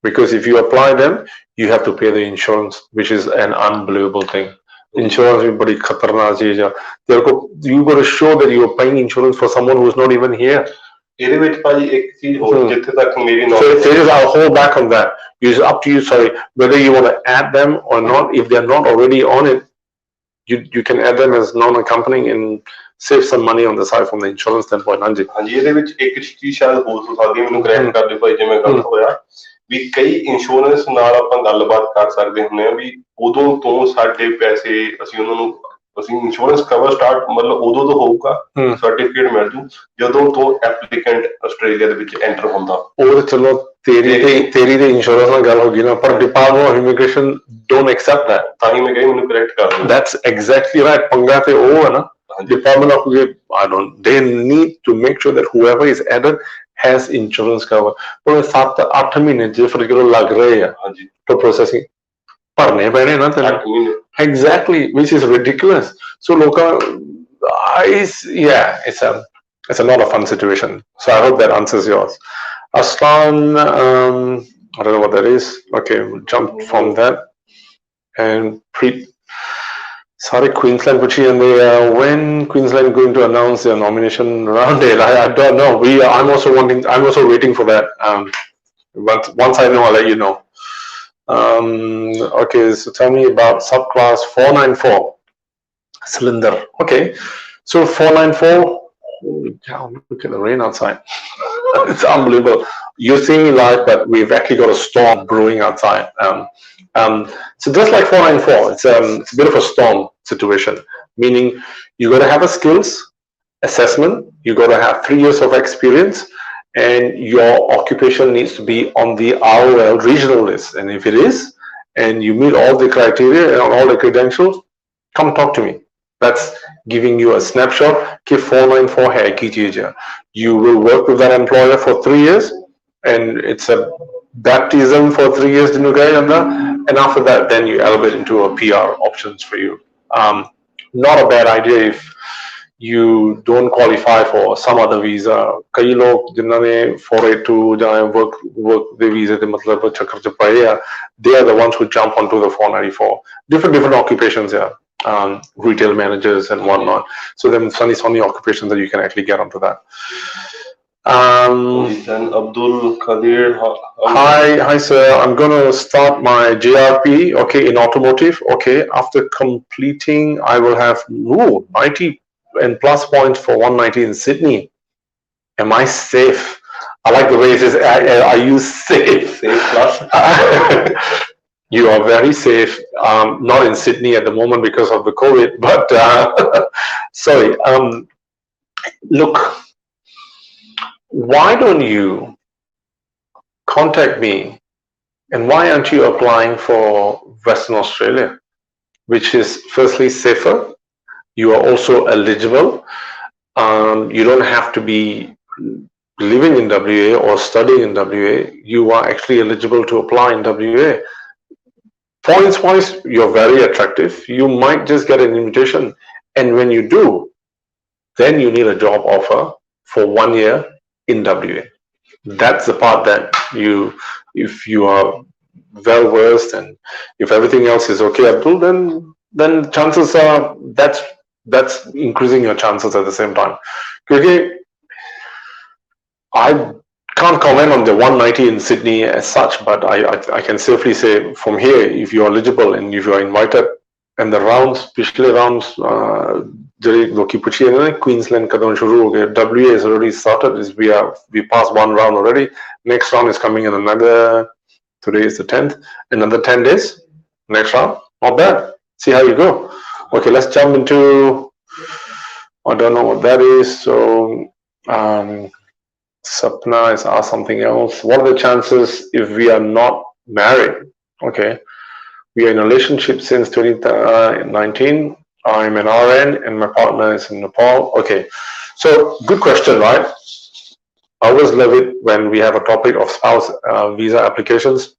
Because if you apply them, you have to pay the insurance, which is an unbelievable thing. Insurance is बड़ी खतरनाक चीज है. You got to show that you are paying insurance for someone who is not even here. ਇਹਦੇ ਵਿੱਚ ਭਾਜੀ ਇੱਕ ਚੀਜ਼ ਹੋਰ ਜਿੱਥੇ ਤੱਕ ਮੇਰੀ knowledge So I'll hold back on that. It's up to you, sorry, whether you want to add them or not. If they're not already on it, you can add them as non-accompanying and save some money on the side from the insurance standpoint. ਹਾਂਜੀ ਇਹਦੇ ਵਿੱਚ ਇੱਕ ਚੀਜ਼ ਸ਼ਾਇਦ ਹੋਰ ਹੋ ਸਕਦੀ ਹੈ, ਮੈਨੂੰ ਕਰੈਕਟ ਕਰ ਦਿਓ ਭਾਈ ਜਿਵੇਂ ਗਲਤ ਹੋਇਆ ਵੀ ਕਈ ਇੰਸ਼ੋਰੈਂਸ ਨਾਲ ਆਪਾਂ ਗੱਲਬਾਤ ਕਰ ਸਕਦੇ ਹੁੰਦੇ ਆ ਵੀ ਉਦੋਂ ਤੋਂ ਸਾਡੇ ਪੈਸੇ ਅਸੀਂ ਉਹਨਾਂ ਨੂੰ ਅਸੀਂ ਇੰਸ਼ੋਰੈਂਸ ਕਵਰ ਸਟਾਰਟ ਮਤਲਬ ਉਦੋਂ ਤੋਂ ਹੋਊਗਾ ਸਰਟੀਫਿਕੇਟ ਮਿਲ ਜੂ ਜਦੋਂ ਤੋਂ ਐਪਲੀਕੈਂਟ ਆਸਟ੍ਰੇਲੀਆ ਦੇ ਵਿੱਚ ਐਂਟਰ ਹੁੰਦਾ. ਉਹ ਚਲੋ ਤੇਰੀ ਤੇ ਇੰਸ਼ੋਰੈਂਸ ਨਾਲ ਗੱਲ ਹੋ ਗਈ ਨਾ, ਪਰ department of immigration don't accept that. ਤਾਂ ਹੀ ਮੈਂ ਕਹੀ ਮੈਨੂੰ ਕਰੈਕਟ ਕਰ ਦਿਓ. That's exactly right. ਪੰਗਾ ਤੇ ਉਹ ਹੈ ਨਾ, Department of they need to make sure that whoever is added has insurance cover. ਉਹ 7-8 ਮਹੀਨੇ ਜੇ ਫਰ ਕਿਲੋ ਲੱਗ ਰਹੇ ਆ for processing ਭਰਨੇ ਪੈਣੇ ਨਾ ਤੈਨੂੰ. Exactly, which is ridiculous. So local, it's a not a fun situation. So I hope that answers yours. Aslan, I don't know what that is. Okay, we'll jump from that. And sorry, Queensland Puchi, and when Queensland going to announce their nomination round date? I don't know. I'm also waiting for that. Once I know, I'll let you know. Okay, so tell me about subclass 494 cylinder. Okay, so 494. Holy cow! Look at the rain outside. It's unbelievable. You're seeing it live, but we've actually got a storm brewing outside. So just like 494, it's a bit of a storm situation. Meaning, you got to have a skills assessment. You got to have 3 years of experience. And your occupation needs to be on the ROL regional list. And if it is, and you meet all the criteria and all the credentials, come talk to me. That's giving you a snapshot. Ki 494 hai ki cheez hai. You will work with that employer for 3 years, and it's a baptism for 3 years. And after that, then you elevate into a PR options for you. Not a bad idea if you don't qualify for some other visa. कई लोग जिन्होंने 482 जाए work the visa के मतलब चक्कर च पड़े हैं, they are the ones who jump onto the 494. Different occupations here, retail managers and whatnot. So then sunny occupations that you can actually get onto that. Abdul Khadir. Hi sir, I'm going to start my JRP, okay, in automotive. Okay, after completing, I will have 90 and plus points for 190 in Sydney. Am I safe? I like the way it says, are you safe? Safe plus. You are very safe. Not in Sydney at the moment because of the COVID, but sorry. Look, why don't you contact me, and why aren't you applying for Western Australia, which is firstly safer? You are also eligible. You don't have to be living in WA or studying in WA. You are actually eligible to apply in WA. Points wise, you're very attractive. You might just get an invitation. And when you do, then you need a job offer for 1 year in WA. That's the part that if you are well versed and if everything else is okay, Abdul, then chances are that's increasing your chances at the same time. Because I can't comment on the 190 in Sydney as such, but I can safely say from here, if you're eligible and if you're invited, and the rounds, पिछले rounds, Queensland kadon shuru ho gaya. WA has already started. We passed one round already. Next round is coming in another. Today is the 10th. Another 10 days. Next round, not bad. See how you go. Okay, let's jump into. I don't know what that is. So Sapna has asked something else. What are the chances if we are not married? Okay. We are in a relationship since 2019. I'm an RN and my partner is in Nepal. Okay. So, good question, right? I always love it when we have a topic of spouse visa applications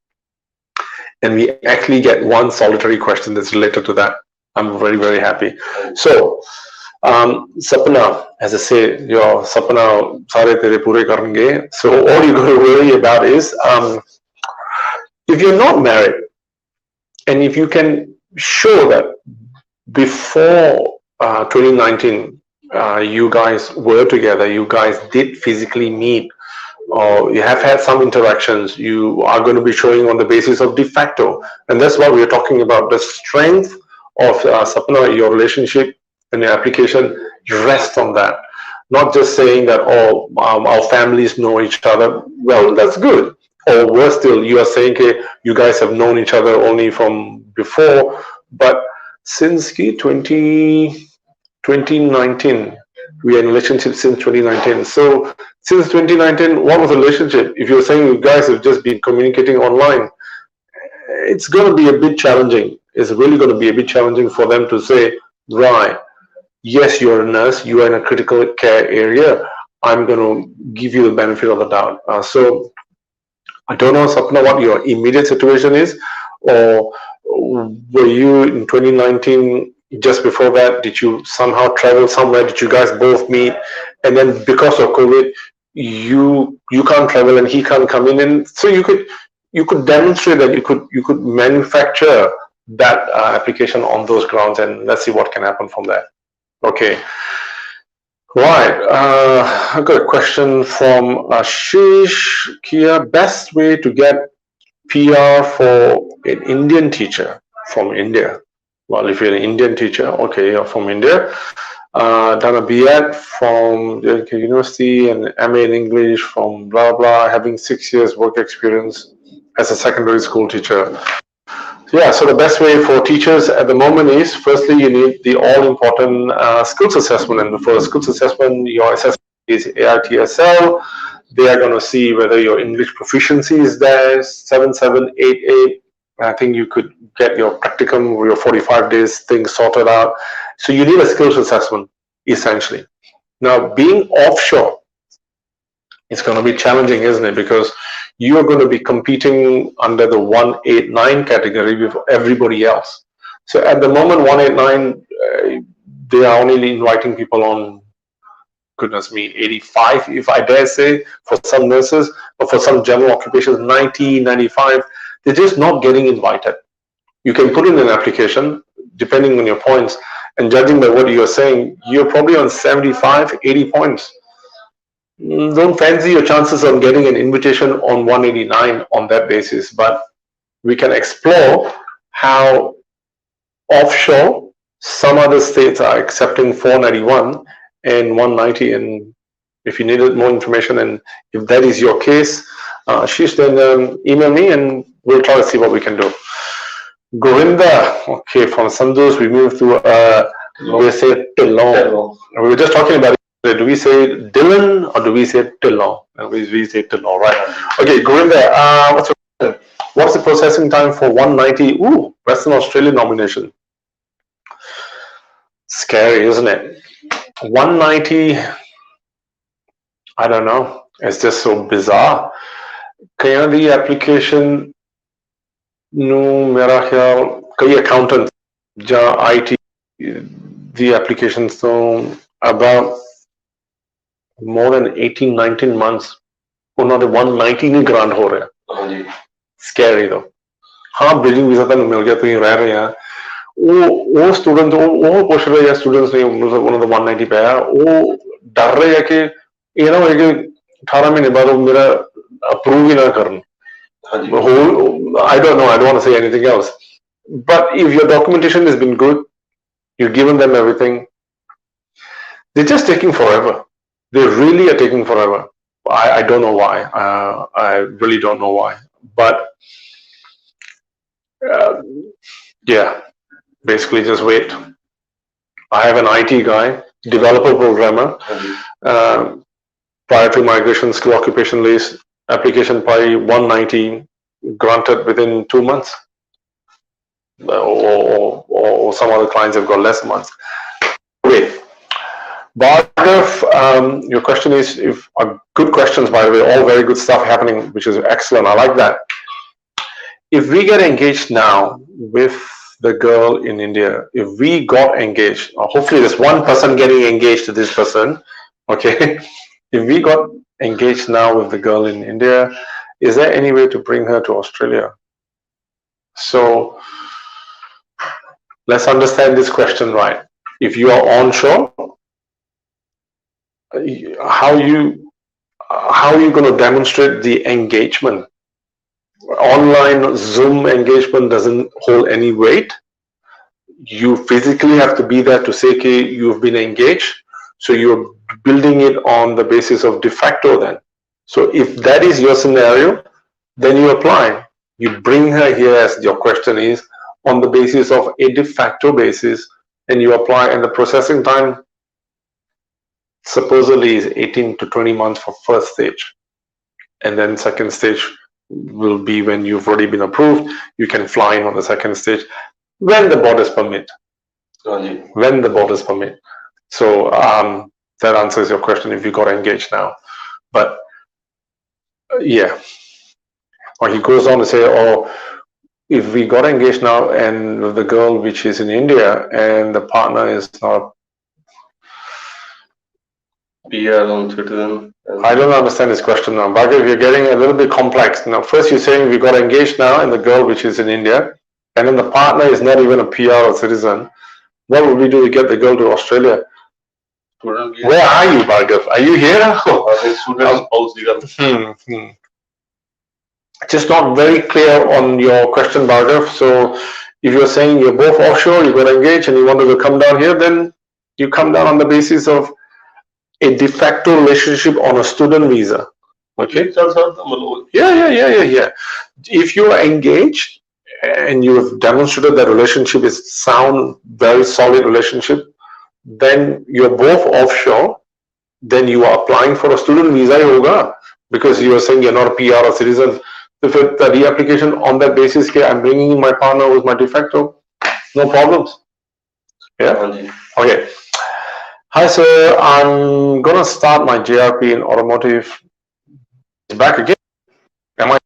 and we actually get one solitary question that's related to that. I'm very, very happy. So, Sapna, as I say, your Sapna sare tere pure karenge. So all you got to worry about is if you're not married and if you can show that before 2019 you guys were together, you guys did physically meet, or you have had some interactions, you are going to be showing on the basis of de facto. And that's what we're talking about. The strength of Sapna, your relationship and your application rests on that. Not just saying that, oh, our families know each other. Well, that's good. Or worse still, you are saying, okay, you guys have known each other only from before, but since 2019, we are in a relationship since 2019. So since 2019, what was the relationship? If you're saying you guys have just been communicating online, it's going to be a bit challenging. It's really going to be a bit challenging for them to say, right, yes, you're a nurse, you are in a critical care area, I'm going to give you the benefit of the doubt. So I don't know, Sapna, what your immediate situation is, or were you in 2019, just before that, did you somehow travel somewhere? Did you guys both meet? And then because of COVID, you can't travel and he can't come in, and so you could demonstrate that you could manufacture that application on those grounds, and let's see what can happen from there. Okay. Right, I've got a question from Ashish Kia. Best way to get PR for an Indian teacher from India? Well, if you're an Indian teacher, okay, you're from India. Done a B.Ed from JK University and MA in English from blah blah, having 6 years work experience as a secondary school teacher. Yeah, so the best way for teachers at the moment is, firstly, you need the all-important skills assessment. And for skills assessment, your assessment is AITSL. They are going to see whether your English proficiency is there, 7788. I think you could get your practicum or your 45 days thing sorted out. So you need a skills assessment, essentially. Now, being offshore, it's going to be challenging, isn't it? Because you are going to be competing under the 189 category with everybody else. So at the moment, 189, they are only inviting people on, goodness me, 85, if I dare say, for some nurses, but for some general occupations, 90, 95, they're just not getting invited. You can put in an application, depending on your points, and judging by what you're saying, you're probably on 75, 80 points. Don't fancy your chances of getting an invitation on 189 on that basis, but we can explore how offshore some other states are accepting 491 and 190, and if you needed more information, and if that is your case, Ashish, then email me and we'll try to see what we can do. Govinda, okay, from Sandus we move to we say Tillon. We were just talking about it. Do we say Dylan or do we say Tillon? We say Tillon, right? Okay, Govinda, what's the processing time for 190? Ooh, Western Australia nomination. Scary, isn't it? 190, I don't know. It's just so bizarre. Kaya the application no mera khayal kai accountant ja IT the applications so about more than 18-19 months ਉਹਨਾਂ ਦੇ 190 ਨਹੀਂ grant ਹੋ ਰਿਹਾ ਹਾਂਜੀ scary though ਹਾਂ bridging visa ਤੁਹਾਨੂੰ ਮਿਲ ਗਿਆ ਤੁਸੀਂ ਰਹਿ ਰਹੇ ਆ ਉਹ ਸਟੂਡੈਂਟ ਉਹ ਪੁੱਛ ਰਹੇ ਆ ਸਟੂਡੈਂਟਸ ਨੇ ਉਹਨਾਂ ਦਾ 190 ਪਿਆ ਉਹ ਡਰ ਰਹੇ ਆ ਕਿ ਇਹ ਨਾ ਹੋਏ ਕਿ 18 ਮਹੀਨੇ ਬਾਅਦ ਉਹ ਮੇਰਾ ਅਪਰੂਵ ਹੀ ਨਾ ਕਰਨ ਹਾਂਜੀ I don't know, I don't want to say anything else, but if your documentation has been good, you've given them everything, they're just taking forever. They really are taking forever. I don't know why. I really don't know why. But yeah, basically just wait. I have an IT guy, developer programmer. prior to migration, skill occupation list, application by 190, granted within 2 months, or some other clients have got less months. Wait, Bhargav, your question is, if good questions, by the way, all very good stuff happening, which is excellent. I like that. If we get engaged now with the girl in India, if we got engaged, or hopefully there's one person getting engaged to this person, okay? If we got engaged now with the girl in India, is there any way to bring her to Australia? So let's understand this question right. If you are onshore, how are you going to demonstrate the engagement? Online Zoom engagement doesn't hold any weight. You physically have to be there to say, okay, you've been engaged. So you're building it on the basis of de facto then. So if that is your scenario, then you apply. You bring her here, as your question is, on the basis of a de facto basis, and you apply, and the processing time supposedly is 18 to 20 months for first stage. And then second stage will be when you've already been approved. You can fly in on the second stage when the borders permit. When the borders permit. So that answers your question if you got engaged now. But yeah. Or he goes on to say, oh, if we got engaged now and with the girl which is in India and the partner is not PR on citizen. I don't understand this question now. Bhargav, you're getting a little bit complex. Now, first you're saying we got engaged now and the girl which is in India, and then the partner is not even a PR or citizen. What would we do to get the girl to Australia? Where are you, Bhargav? Are you here? Just not very clear on your question, Bhargav. So if you're saying you're both offshore, you got engaged and you wanted to come down here, then you come down on the basis of a de facto relationship on a student visa. Okay? Yeah. If you are engaged and you have demonstrated that relationship is sound, very solid relationship, then you're both offshore, then you are applying for a student visa yoga, because you are saying you're not a PR or citizen. If the reapplication on that basis, okay, I'm bringing in my partner who's my de facto, no problems. Yeah? Okay. Hi sir, I'm gonna start my JRP in automotive. It's back again. Am I?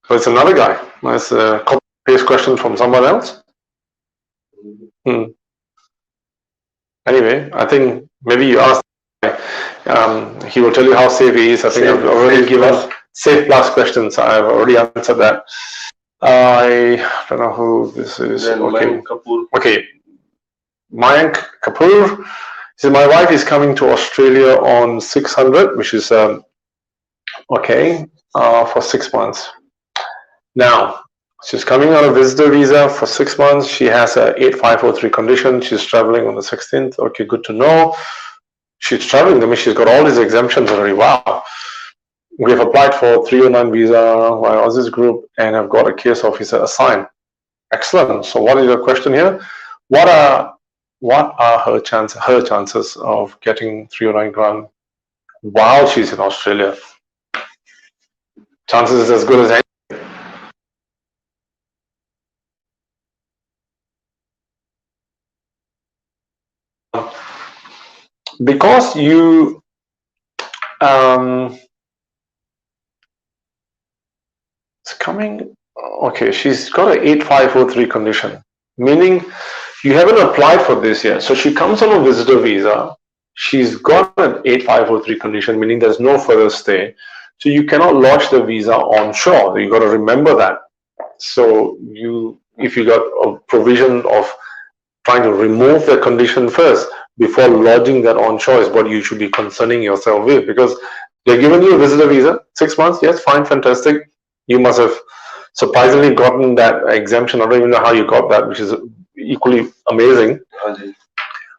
So it's another guy. That's a copy paste question from someone else. Anyway, I think maybe you asked. He will tell you how safe he is. I think I've already given safe plus questions. I've already answered that. I don't know who this is. Okay, Mayank Kapoor. So my wife is coming to Australia on 600, which is for 6 months. Now, she's coming on a visitor visa for 6 months. She has a 8543 condition. She's traveling on the 16th. Okay, good to know. She's traveling. I mean, she's got all these exemptions already. Wow. We have applied for 309 visa via Aussizz group and have got a case officer assigned. Excellent. So what is your question here? What are her chances of getting 309 grant while she's in Australia? Chances is as good as any. Because you it's coming, okay, she's got an 8543 condition, meaning you haven't applied for this yet. So she comes on a visitor visa. She's got an 8543 condition, meaning there's no further stay. So you cannot lodge the visa onshore. You got to remember that. So if you got a provision of trying to remove the condition first before lodging that onshore is what you should be concerning yourself with, because they're giving you a visitor visa, 6 months. Yes, fine, fantastic. You must have surprisingly gotten that exemption. I don't even know how you got that, which is equally amazing.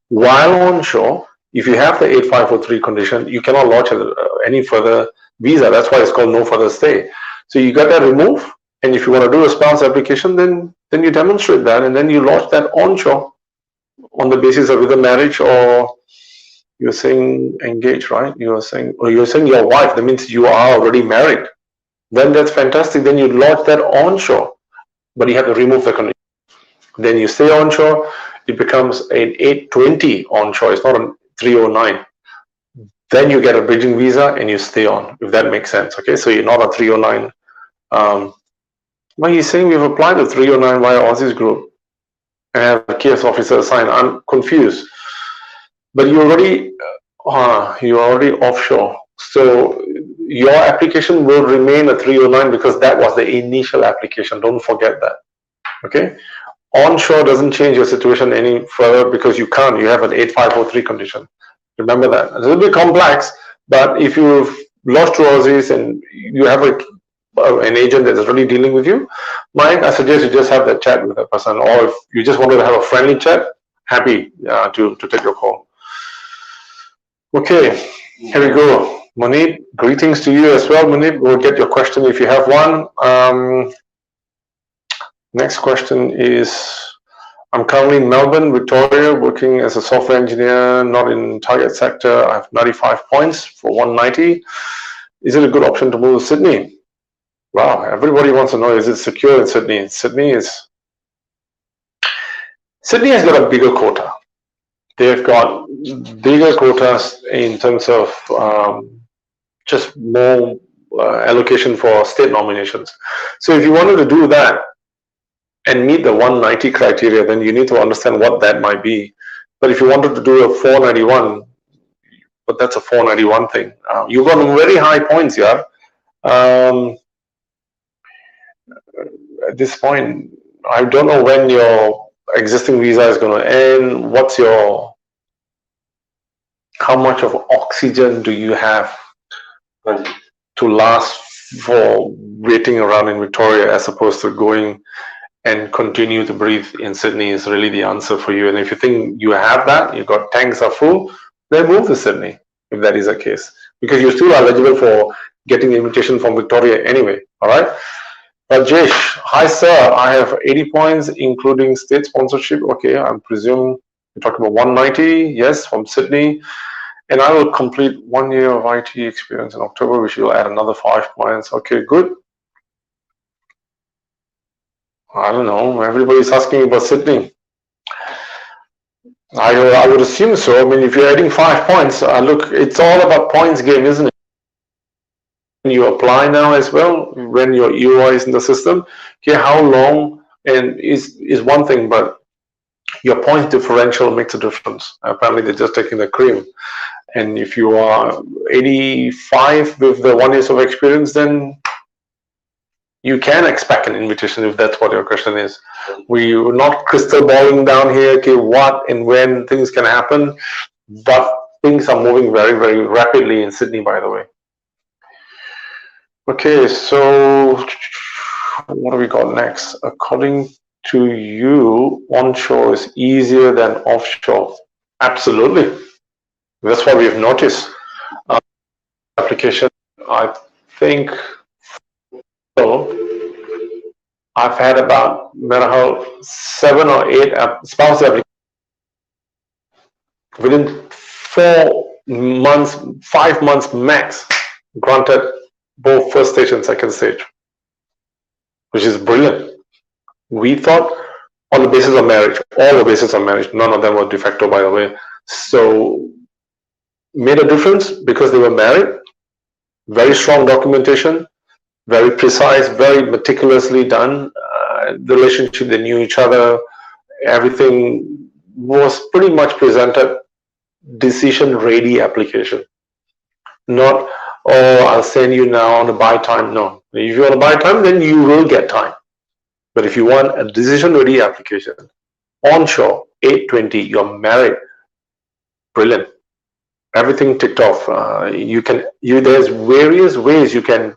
While onshore, if you have the 8543 condition, you cannot lodge any further visa. That's why it's called no further stay. So you got that removed, and if you want to do a spouse application, then you demonstrate that, and then you lodge that onshore on the basis of either marriage or You're saying engaged, right? You're saying your wife. That means you are already married. Then that's fantastic. Then you lodge that onshore, but you have to remove the condition. Then you stay onshore. It becomes an 820 onshore. It's not a 309. Then you get a bridging visa and you stay on, if that makes sense. Okay, so you're not a 309. Well, he's saying we've applied to 309 via Aussizz group and have a case officer assigned. I'm confused. But you're already offshore. So your application will remain a 309 because that was the initial application. Don't forget that. Okay? Onshore doesn't change your situation any further because you can't. You have an 8503 condition. Remember that. It's a little bit complex, but if you've lost to Aussizz and you have an agent that is really dealing with you, Mike, I suggest you just have that chat with that person. Or if you just wanted to have a friendly chat, happy to take your call. Okay, here we go. Munib, greetings to you as well. Munib, we'll get your question if you have one. Next question is, I'm currently in Melbourne, Victoria, working as a software engineer, not in target sector. I have 95 points for 190. Is it a good option to move to Sydney? Wow, everybody wants to know, is it secure in Sydney? Sydney has got a bigger quota. They've got bigger quotas in terms of just more allocation for state nominations. So if you wanted to do that and meet the 190 criteria, then you need to understand what that might be. But if you wanted to do a 491, but that's a 491 thing. You've got very high points here. At this point, I don't know when your existing visa is going to end. How much of oxygen do you have to last for waiting around in Victoria as opposed to going and continue to breathe in Sydney is really the answer for you. And if you think you have that, you've got tanks are full, then move to Sydney if that is the case, because you're still eligible for getting the invitation from Victoria anyway. All right. Rajesh, hi sir, I have 80 points including state sponsorship. Okay, I presume you're talking about 190. Yes, from Sydney. And I will complete 1 year of IT experience in October, which will add another 5 points. Okay, good. I don't know. Everybody's asking about Sydney. I would assume so. I mean, if you're adding 5 points, look, it's all about points game, isn't it? When you apply now as well, when your EOI is in the system, okay, how long and is one thing, but your point differential makes a difference. Apparently, they're just taking the cream. And if you are 85 with the 1 year of experience, then you can expect an invitation if that's what your question is. We're not crystal balling down here, okay, what and when things can happen, but things are moving very, very rapidly in Sydney, by the way. Okay, so what do we got next? According to you, onshore is easier than offshore. Absolutely. That's what we've noticed. Application, I think, so I've had about, no matter how, 7 or 8 spouse applications within 4 months, 5 months max, granted both first stage and second stage, which is brilliant. We thought on the basis of marriage, all the basis of marriage, none of them were de facto, by the way. So made a difference because they were married, very strong documentation, very precise, very meticulously done. The relationship, they knew each other, everything was pretty much presented, decision ready application. Not, oh, I'll send you now on a buy time. No, if you want to buy time, then you will get time. But if you want a decision ready application, onshore, 820, you're married, brilliant. Everything ticked off. There's various ways you can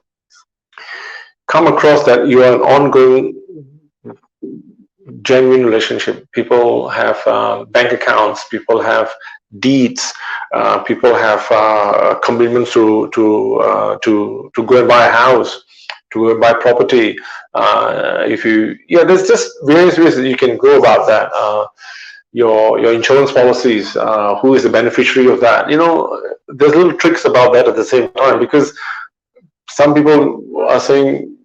come across that you are an ongoing, genuine relationship. People have bank accounts, people have deeds, people have commitments to go and buy a house, to go and buy property. There's just various ways that you can go about that. your insurance policies, who is the beneficiary of that. There's little tricks about that at the same time, because some people are saying,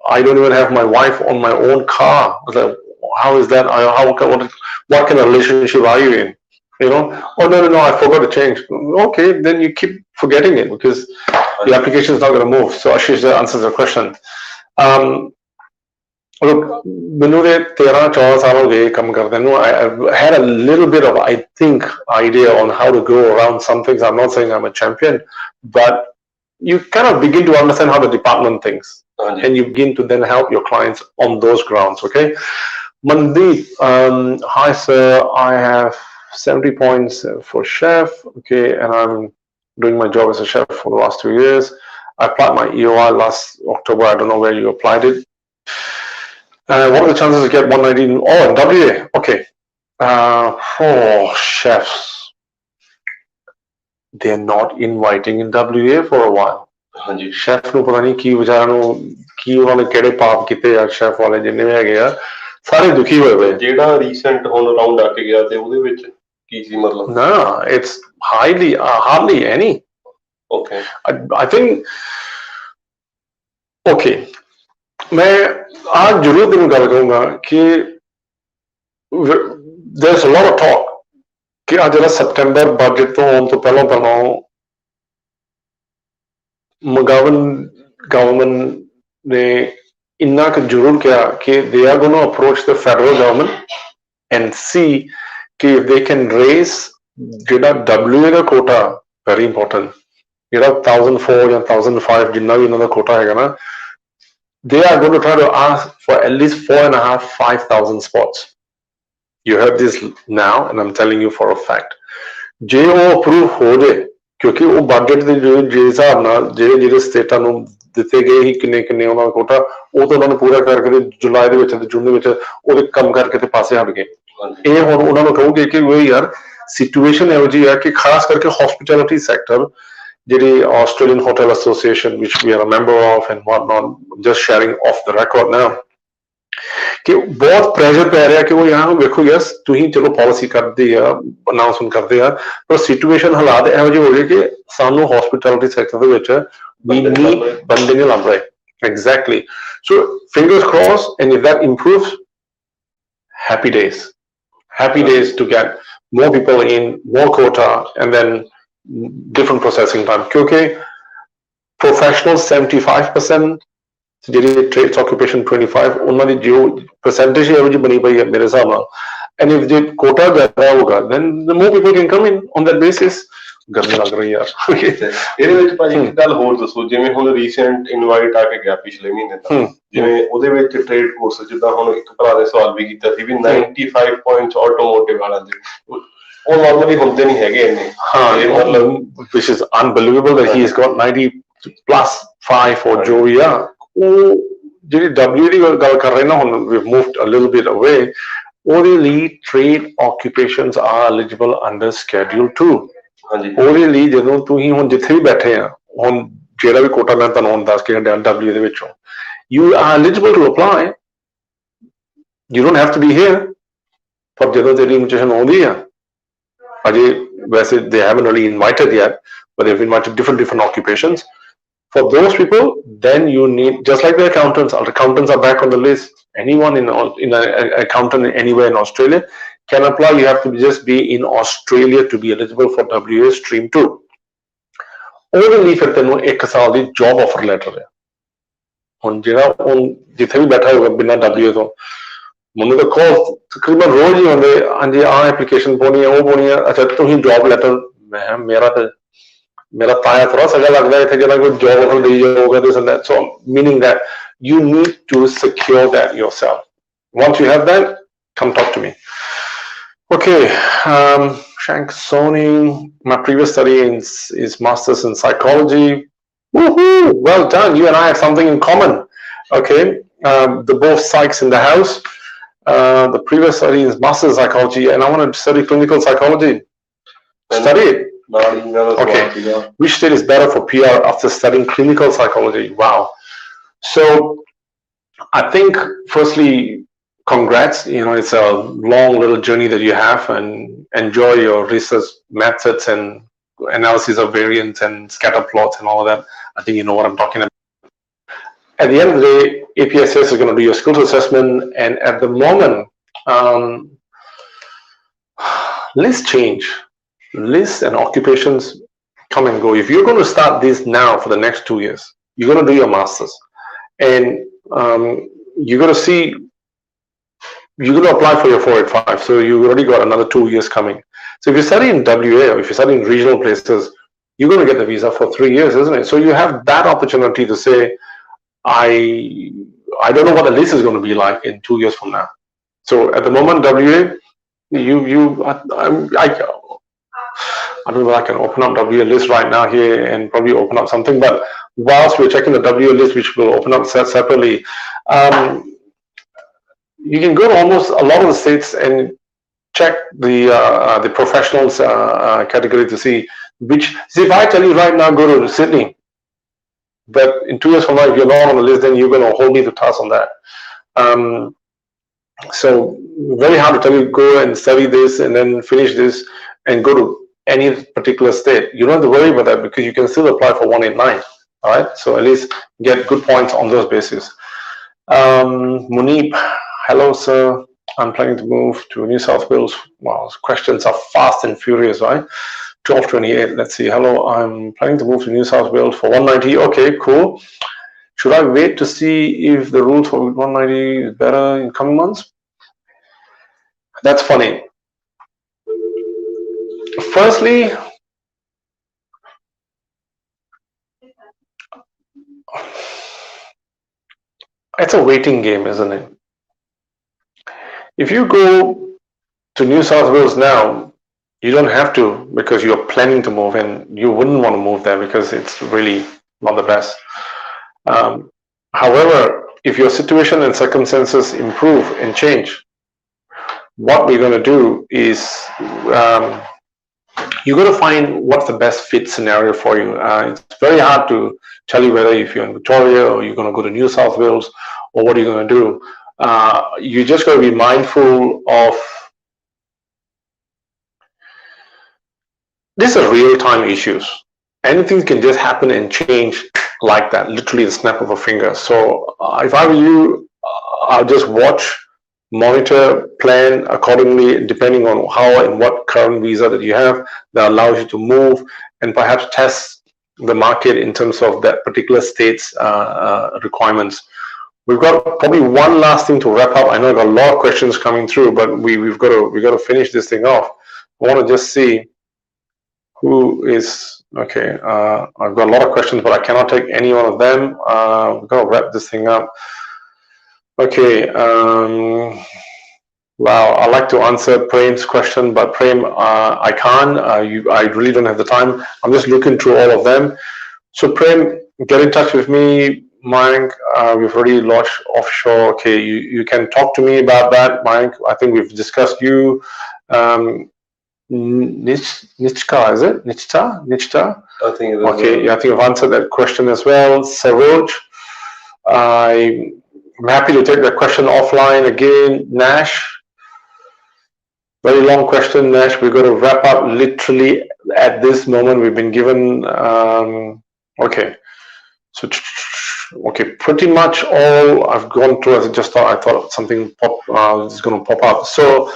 I don't even have my wife on my own car. How is that? What kind of relationship are you in? Oh, no, I forgot to change. Okay, then you keep forgetting it because the application is not going to move. So Aussizz answers the question. Look, ਮੈਨੂੰ ਦੇ 13-14 ਸਾਲ ਹੋ ਗਏ ਕੰਮ ਕਰਦੇ ਨੂੰ. I had a little bit of, I think, idea on how to go around some things. I'm not saying I'm a champion, but you kind of begin to understand how the department thinks, and you begin to then help your clients on those grounds. Okay, Mandeep, hi sir, I have 70 points for chef. Okay, and I'm doing my job as a chef for the last 2 years. I applied my EOI last October. I don't know where you applied it. What are the chances to get 119? Oh, in WA. Okay. Chefs. They're not inviting in WA for a while. Chef ਨੂੰ ਪਤਾ ਨਹੀਂ ਕੀ ਵਿਚਾਰਾਂ ਨੂੰ ਕੀ ਉਹਨਾਂ ਨੇ ਕਿਹੜੇ ਪਾਪ ਕੀਤੇ ਆ ਸ਼ੈਫ ਵਾਲੇ ਜਿੰਨੇ ਵੀ ਹੈਗੇ ਆ ਸਾਰੇ ਦੁਖੀ ਹੋਏ ਪਏ. ਜਿਹੜਾ ਰੀਸੈਂਟ ਹੁਣ ਰਾਉਂਡ ਆ ਕੇ ਗਿਆ ਤੇ ਉਹਦੇ ਵਿੱਚ ਕੀ ਸੀ ਮਤਲਬ? No, it's hardly any. Okay. I think. Okay. मैं आज जरूर दिन गल कहूंगा कि there's a lot of talk कि आज जरा सितंबर बजट तो आने तो पहला गवर्नमेंट ने इन्ना क जरूर किया कि they are going to approach the federal government and see कि if they can raise जेड़ा WA का कोटा, very important, जेड़ा 1004 या 1005 जिन्ना भी इन्होंने कोटा है ना, they are going to try to ask for at least 4,500-5,000 spots. You heard this now, and I'm telling you for a fact. जे वो approve हो जाए, क्योंकि वो budget दे जो हिसाब ना ਜਿਹੜੇ ਸਟੇਟਾਂ ਨੂੰ ਦਿੱਤੇ ਗਏ ਹੀ ਕਿੰਨੇ ਉਹਨਾਂ ਦਾ ਕੋਟਾ, ਉਹ ਤਾਂ ਉਹਨਾਂ ਨੇ ਪੂਰਾ ਕਰਕੇ ਜੁਲਾਈ ਦੇ ਵਿੱਚ ਤੇ ਜੂਨ ਦੇ ਵਿੱਚ ਉਹਦੇ ਕੰਮ ਕਰਕੇ ਤੇ ਪਾਸੇ ਹਟ ਗਏ. ਇਹ ਹੁਣ ਉਹਨਾਂ ਨੂੰ ਕਹੋਗੇ ਕਿ ਉਹ ਯਾਰ ਸਿਚੁਏਸ਼ਨ ਇਹੋ ਜਿਹੀ ਹੈ ਕਿ ਖਾਸ ਕਰਕੇ ਹਸਪਿਟੈਲਿਟੀ ਸੈਕਟਰ, ਜਿਹੜੀ Australian Hotel Association, which we are a member of and whatnot, just sharing off the record now, कि बहुत प्रेशर पै रहा कि वो यहाँ देखो यस तुही चलो पॉलिसी करते हैं, अनाउंसमेंट करते हैं, पर सिचुएशन हालात ਇਹੋ ਜਿਹੇ ਹੋ ਗਏ ਕਿ ਸਾਨੂੰ ਹਸਪਿਟੈਲਿਟੀ ਸੈਕਟਰ ਦੇ ਵਿੱਚ we need ਬੰਦੇ ਨਹੀਂ ਲੱਭ ਰਹੇ. Exactly. So fingers crossed, and if that improves, happy days to get more people in, more quota, and then different processing time. क्योंकि professionals 75%, ਜਿਹੜੀ trades occupation 25, ਉਹਨਾਂ ਦੀ ਜੋ percentage ਇਹੋ ਜਿਹੀ ਬਣੀ ਪਈ ਹੈ ਮੇਰੇ ਹਿਸਾਬ ਨਾਲ, and if the quota ਜ਼ਿਆਦਾ ਹੋਗਾ then the more people can come in on that basis. ਗਰਮੀ ਲੱਗ ਰਹੀ ਯਾਰ. ਇਹਦੇ ਵਿੱਚ ਭਾਜੀ ਇੱਕ ਗੱਲ ਹੋਰ ਦੱਸੋ, ਜਿਵੇਂ ਹੁਣ ਰੀਸੈਂਟ ਇਨਵਾਈਟ ਆ ਕੇ ਗਿਆ ਪਿਛਲੇ ਮਹੀਨੇ ਤੱਕ, ਜਿਵੇਂ ਉਹਦੇ ਵਿੱਚ ਟ੍ਰੇਡ ਕੋਰਸ, ਜਿੱਦਾਂ ਹੁਣ ਇੱਕ ਭਰਾ ਨੇ ਸਵਾਲ ਵੀ ਕੀਤਾ ਸੀ ਵੀ 95 ਪੁਆਇੰਟਸ ਆਟੋਮੋਟਿਵ ਵਾਲਾ ਦੇ, ਉਹ ਨਾਰਮਲੀ ਹੁੰਦੇ ਨਹੀਂ ਹੈਗੇ ਇੰਨੇ. ਹਾਂ, ਇਹ ਮਤਲਬ which is unbelievable that he has got 90+5 or ਜੋ ਵੀ ਆ. ਉਹ ਜਿਹੜੀ W ਦੀ ਗੱਲ ਕਰ ਰਹੇ ਨਾ ਹੁਣ, we've moved a little bit away, ਉਹਦੇ ਲਈ trade occupations are eligible under schedule 2. ਉਹਦੇ ਲਈ ਜਦੋਂ ਤੁਸੀਂ ਹੁਣ ਜਿੱਥੇ ਵੀ ਬੈਠੇ ਆ, ਹੁਣ ਜਿਹੜਾ ਵੀ ਕੋਟਾ ਮੈਂ ਤੁਹਾਨੂੰ ਹੁਣ ਦੱਸ ਕੇ ਹਟਿਆ W ਦੇ ਵਿੱਚੋਂ, you are eligible to apply. You don't have to be here. ਪਰ ਜਦੋਂ ਤੇਰੀ invitation ਆਉਂਦੀ ਆ, ਅਜੇ ਵੈਸੇ they haven't really invited yet, but they've invited different occupations. For those people, then you need, just like the accountants are back on the list. Anyone in an accountant anywhere in Australia can apply. You have to just be in Australia to be eligible for WA Stream 2. ਉਹਦੇ ਲਈ ਫਿਰ ਤੈਨੂੰ 1 ਸਾਲ ਦੀ job offer letter ਹੈ. ਹੁਣ ਜਿਹੜਾ ਹੁਣ ਜਿੱਥੇ ਵੀ ਬੈਠਾ ਹੋਊਗਾ ਬਿਨਾਂ WA ਤੋਂ, ਮੈਨੂੰ ਤਾਂ ਕਾਲ ਤਕਰੀਬਨ ਰੋਜ਼ ਹੀ ਆਉਂਦੇ, ਹਾਂਜੀ ਆਹ ਐਪਲੀਕੇਸ਼ਨ ਪਾਉਣੀ ਹੈ, ਉਹ ਪਾਉਣੀ ਹੈ, ਅੱਛਾ ਤੁਸੀਂ ਜੌਬ ਲੈਟਰ. ਮੈਂ ਮੇਰਾ ਤਾਇਆ ਥੋੜਾ ਸਗਾ ਲੱਗਦਾ ਇੱਥੇ ਜਿਹੜਾ ਕੋਈ ਜੌਬ ਆਫਰ ਦੇਈ ਜਾਊਗਾ this and that. So meaning that you need to secure that yourself. Once you have that, come talk to me. Okay, Shank Sony, my previous study is Masters in Psychology. Woohoo! Well done. You and I have something in common. Okay, the both psychs in the house. The previous study is Masters in Psychology, and I want to study clinical psychology. Study it. Okay. Which state is better for PR after studying clinical psychology? Wow. So I think firstly, congrats. It's a long little journey that you have, and enjoy your research methods and analysis of variance and scatter plots and all of that. I think you know what I'm talking about. At the end of the day, APSS is going to do your skills assessment, and at the moment, lists change. Lists and occupations come and go. If you're going to start this now for the next 2 years, you're going to do your masters, and you're going to see, you're going to apply for your 485. So you've already got another 2 years coming. So if you study in WA or if you study in regional places, you're going to get the visa for 3 years, isn't it? So you have that opportunity to say, I don't know what the list is going to be like in 2 years from now. So at the moment, WA, I don't know if I can open up WA list right now here and probably open up something, but whilst we're checking the WA list, which will open up separately, you can go to almost a lot of the states and check the professionals category to see which. See, if I tell you right now, go to Sydney, but in 2 years from now, if you're not on the list, then you're going to hold me to task on that. So very hard to tell you, go and study this and then finish this and go to any particular state. You don't have to worry about that because you can still apply for 189. All right, so at least get good points on those bases. Munib, hello, sir. I'm planning to move to New South Wales. Wow, questions are fast and furious, right? 1228. Let's see. Hello, I'm planning to move to New South Wales for 190. Okay, cool. Should I wait to see if the rules for 190 is better in coming months? That's funny. Firstly, it's a waiting game, isn't it? If you go to New South Wales now, you don't have to because you're planning to move, and you wouldn't want to move there because it's really not the best. However, if your situation and circumstances improve and change, what we're going to do is you're going to find what's the best fit scenario for you. It's very hard to tell you whether if you're in Victoria or you're going to go to New South Wales or what are you going to do. You just got to be mindful of these are real-time issues. Anything can just happen and change like that, literally the snap of a finger. So if I were you, I'll just watch, monitor, plan accordingly, depending on how and what current visa that you have that allows you to move, and perhaps test the market in terms of that particular state's requirements. We've got probably one last thing to wrap up. I know I've got a lot of questions coming through, but we've got to finish this thing off. I want to just see who is okay. I've got a lot of questions, but I cannot take any one of them. We've got to wrap this thing up. Okay. Wow, I'd like to answer Prem's question, but Prem, I can't. I really don't have the time. I'm just looking through all of them. So Prem, get in touch with me. Mike, we've already launched offshore. Okay, you can talk to me about that, Mike. I think we've discussed you. Nichka, is it? Nichta? I think okay, yeah, I think I've answered that question as well. Saroj, I'm happy to take that question offline again. Nash, very long question, Nash. We're going to wrap up literally at this moment. We've been given, okay. So, okay, pretty much all I've gone through. As I just thought, I thought something is going to pop up. So,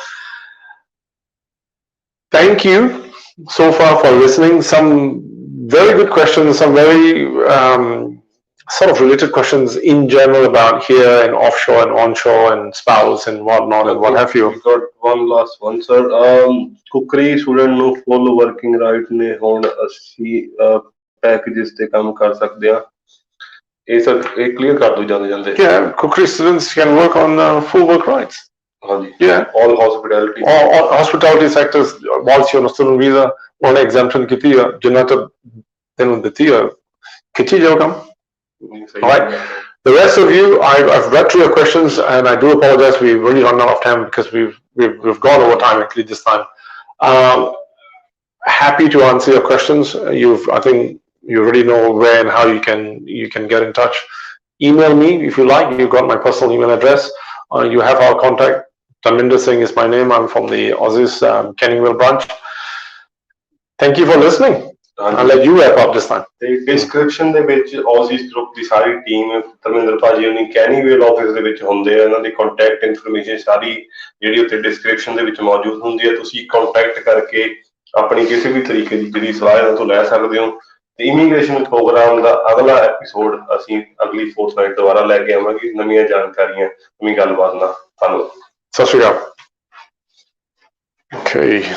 thank you so far for listening. Some very good questions, some very sort of related questions in general about here and offshore and onshore and spouse and whatnot and what have you. We got one last one, sir. Kukri student no full working right ne hon assi packages te kam kar sakde ha. Clear कर दो जाते जाते. Yeah, Kukri students can work on full work rights. Yeah, all hospitality. All hospitality sectors. Whilst you're on a student visa, on exemption किती है, जिन्ना then देती है, किती जाओ काम. All right. The rest of you, I've read through your questions, and I do apologize. We've really run out of time because we've gone over time actually this time. Happy to answer your questions. I think you already know where and how you can get in touch. Email me if you like. You've got my personal email address, You have our contact. Dharminder Singh is my name. I'm from the Aussizz Kenningwell branch. Thank you for listening. I'll let you wrap up this time. ਤੇ description ਦੇ ਵਿੱਚ Aussizz group ਦੀ ਸਾਰੀ team Dharmendra ਭਾਜੀ ਉਹਨੀ ਕੈਨੀਵੇਲ office ਦੇ ਵਿੱਚ ਹੁੰਦੇ ਆ, ਇਹਨਾਂ ਦੀ ਕੰਟੈਕਟ ਇਨਫੋਰਮੇਸ਼ਨ ਸਾਰੀ ਜਿਹੜੀ ਉੱਥੇ ਡਿਸਕ੍ਰਿਪਸ਼ਨ ਦੇ ਵਿੱਚ ਮੌਜੂਦ ਹੁੰਦੀ ਹੈ। ਤੁਸੀਂ ਕੰਟੈਕਟ ਕਰਕੇ ਆਪਣੀ ਕਿਸੇ ਵੀ ਤਰੀਕੇ ਦੀ ਜਿਹੜੀ ਸਲਾਹ ਇਹਨਾਂ ਤੋਂ ਲੈ ਸਕਦੇ ਹੋ। ਤੇ ਇਮੀਗ੍ਰੇਸ਼ਨ ਪ੍ਰੋਗਰਾਮ ਦਾ ਅਗਲਾ ਐਪੀਸੋਡ ਅਸੀਂ ਅਗਲੀ ਫੋਰਟਨਾਈਟ ਦੁਬਾਰਾ ਲੈ ਕੇ ਆਵਾਂਗੇ ਨਵੀਆਂ ਜਾਣਕਾਰੀਆਂ, ਨਵੀਂ ਗੱਲਬਾਤ ਨਾਲ। ਧੰਨਵਾਦ। ਸਤਿ ਸ਼੍ਰੀ ਅਕਾਲ। Okay.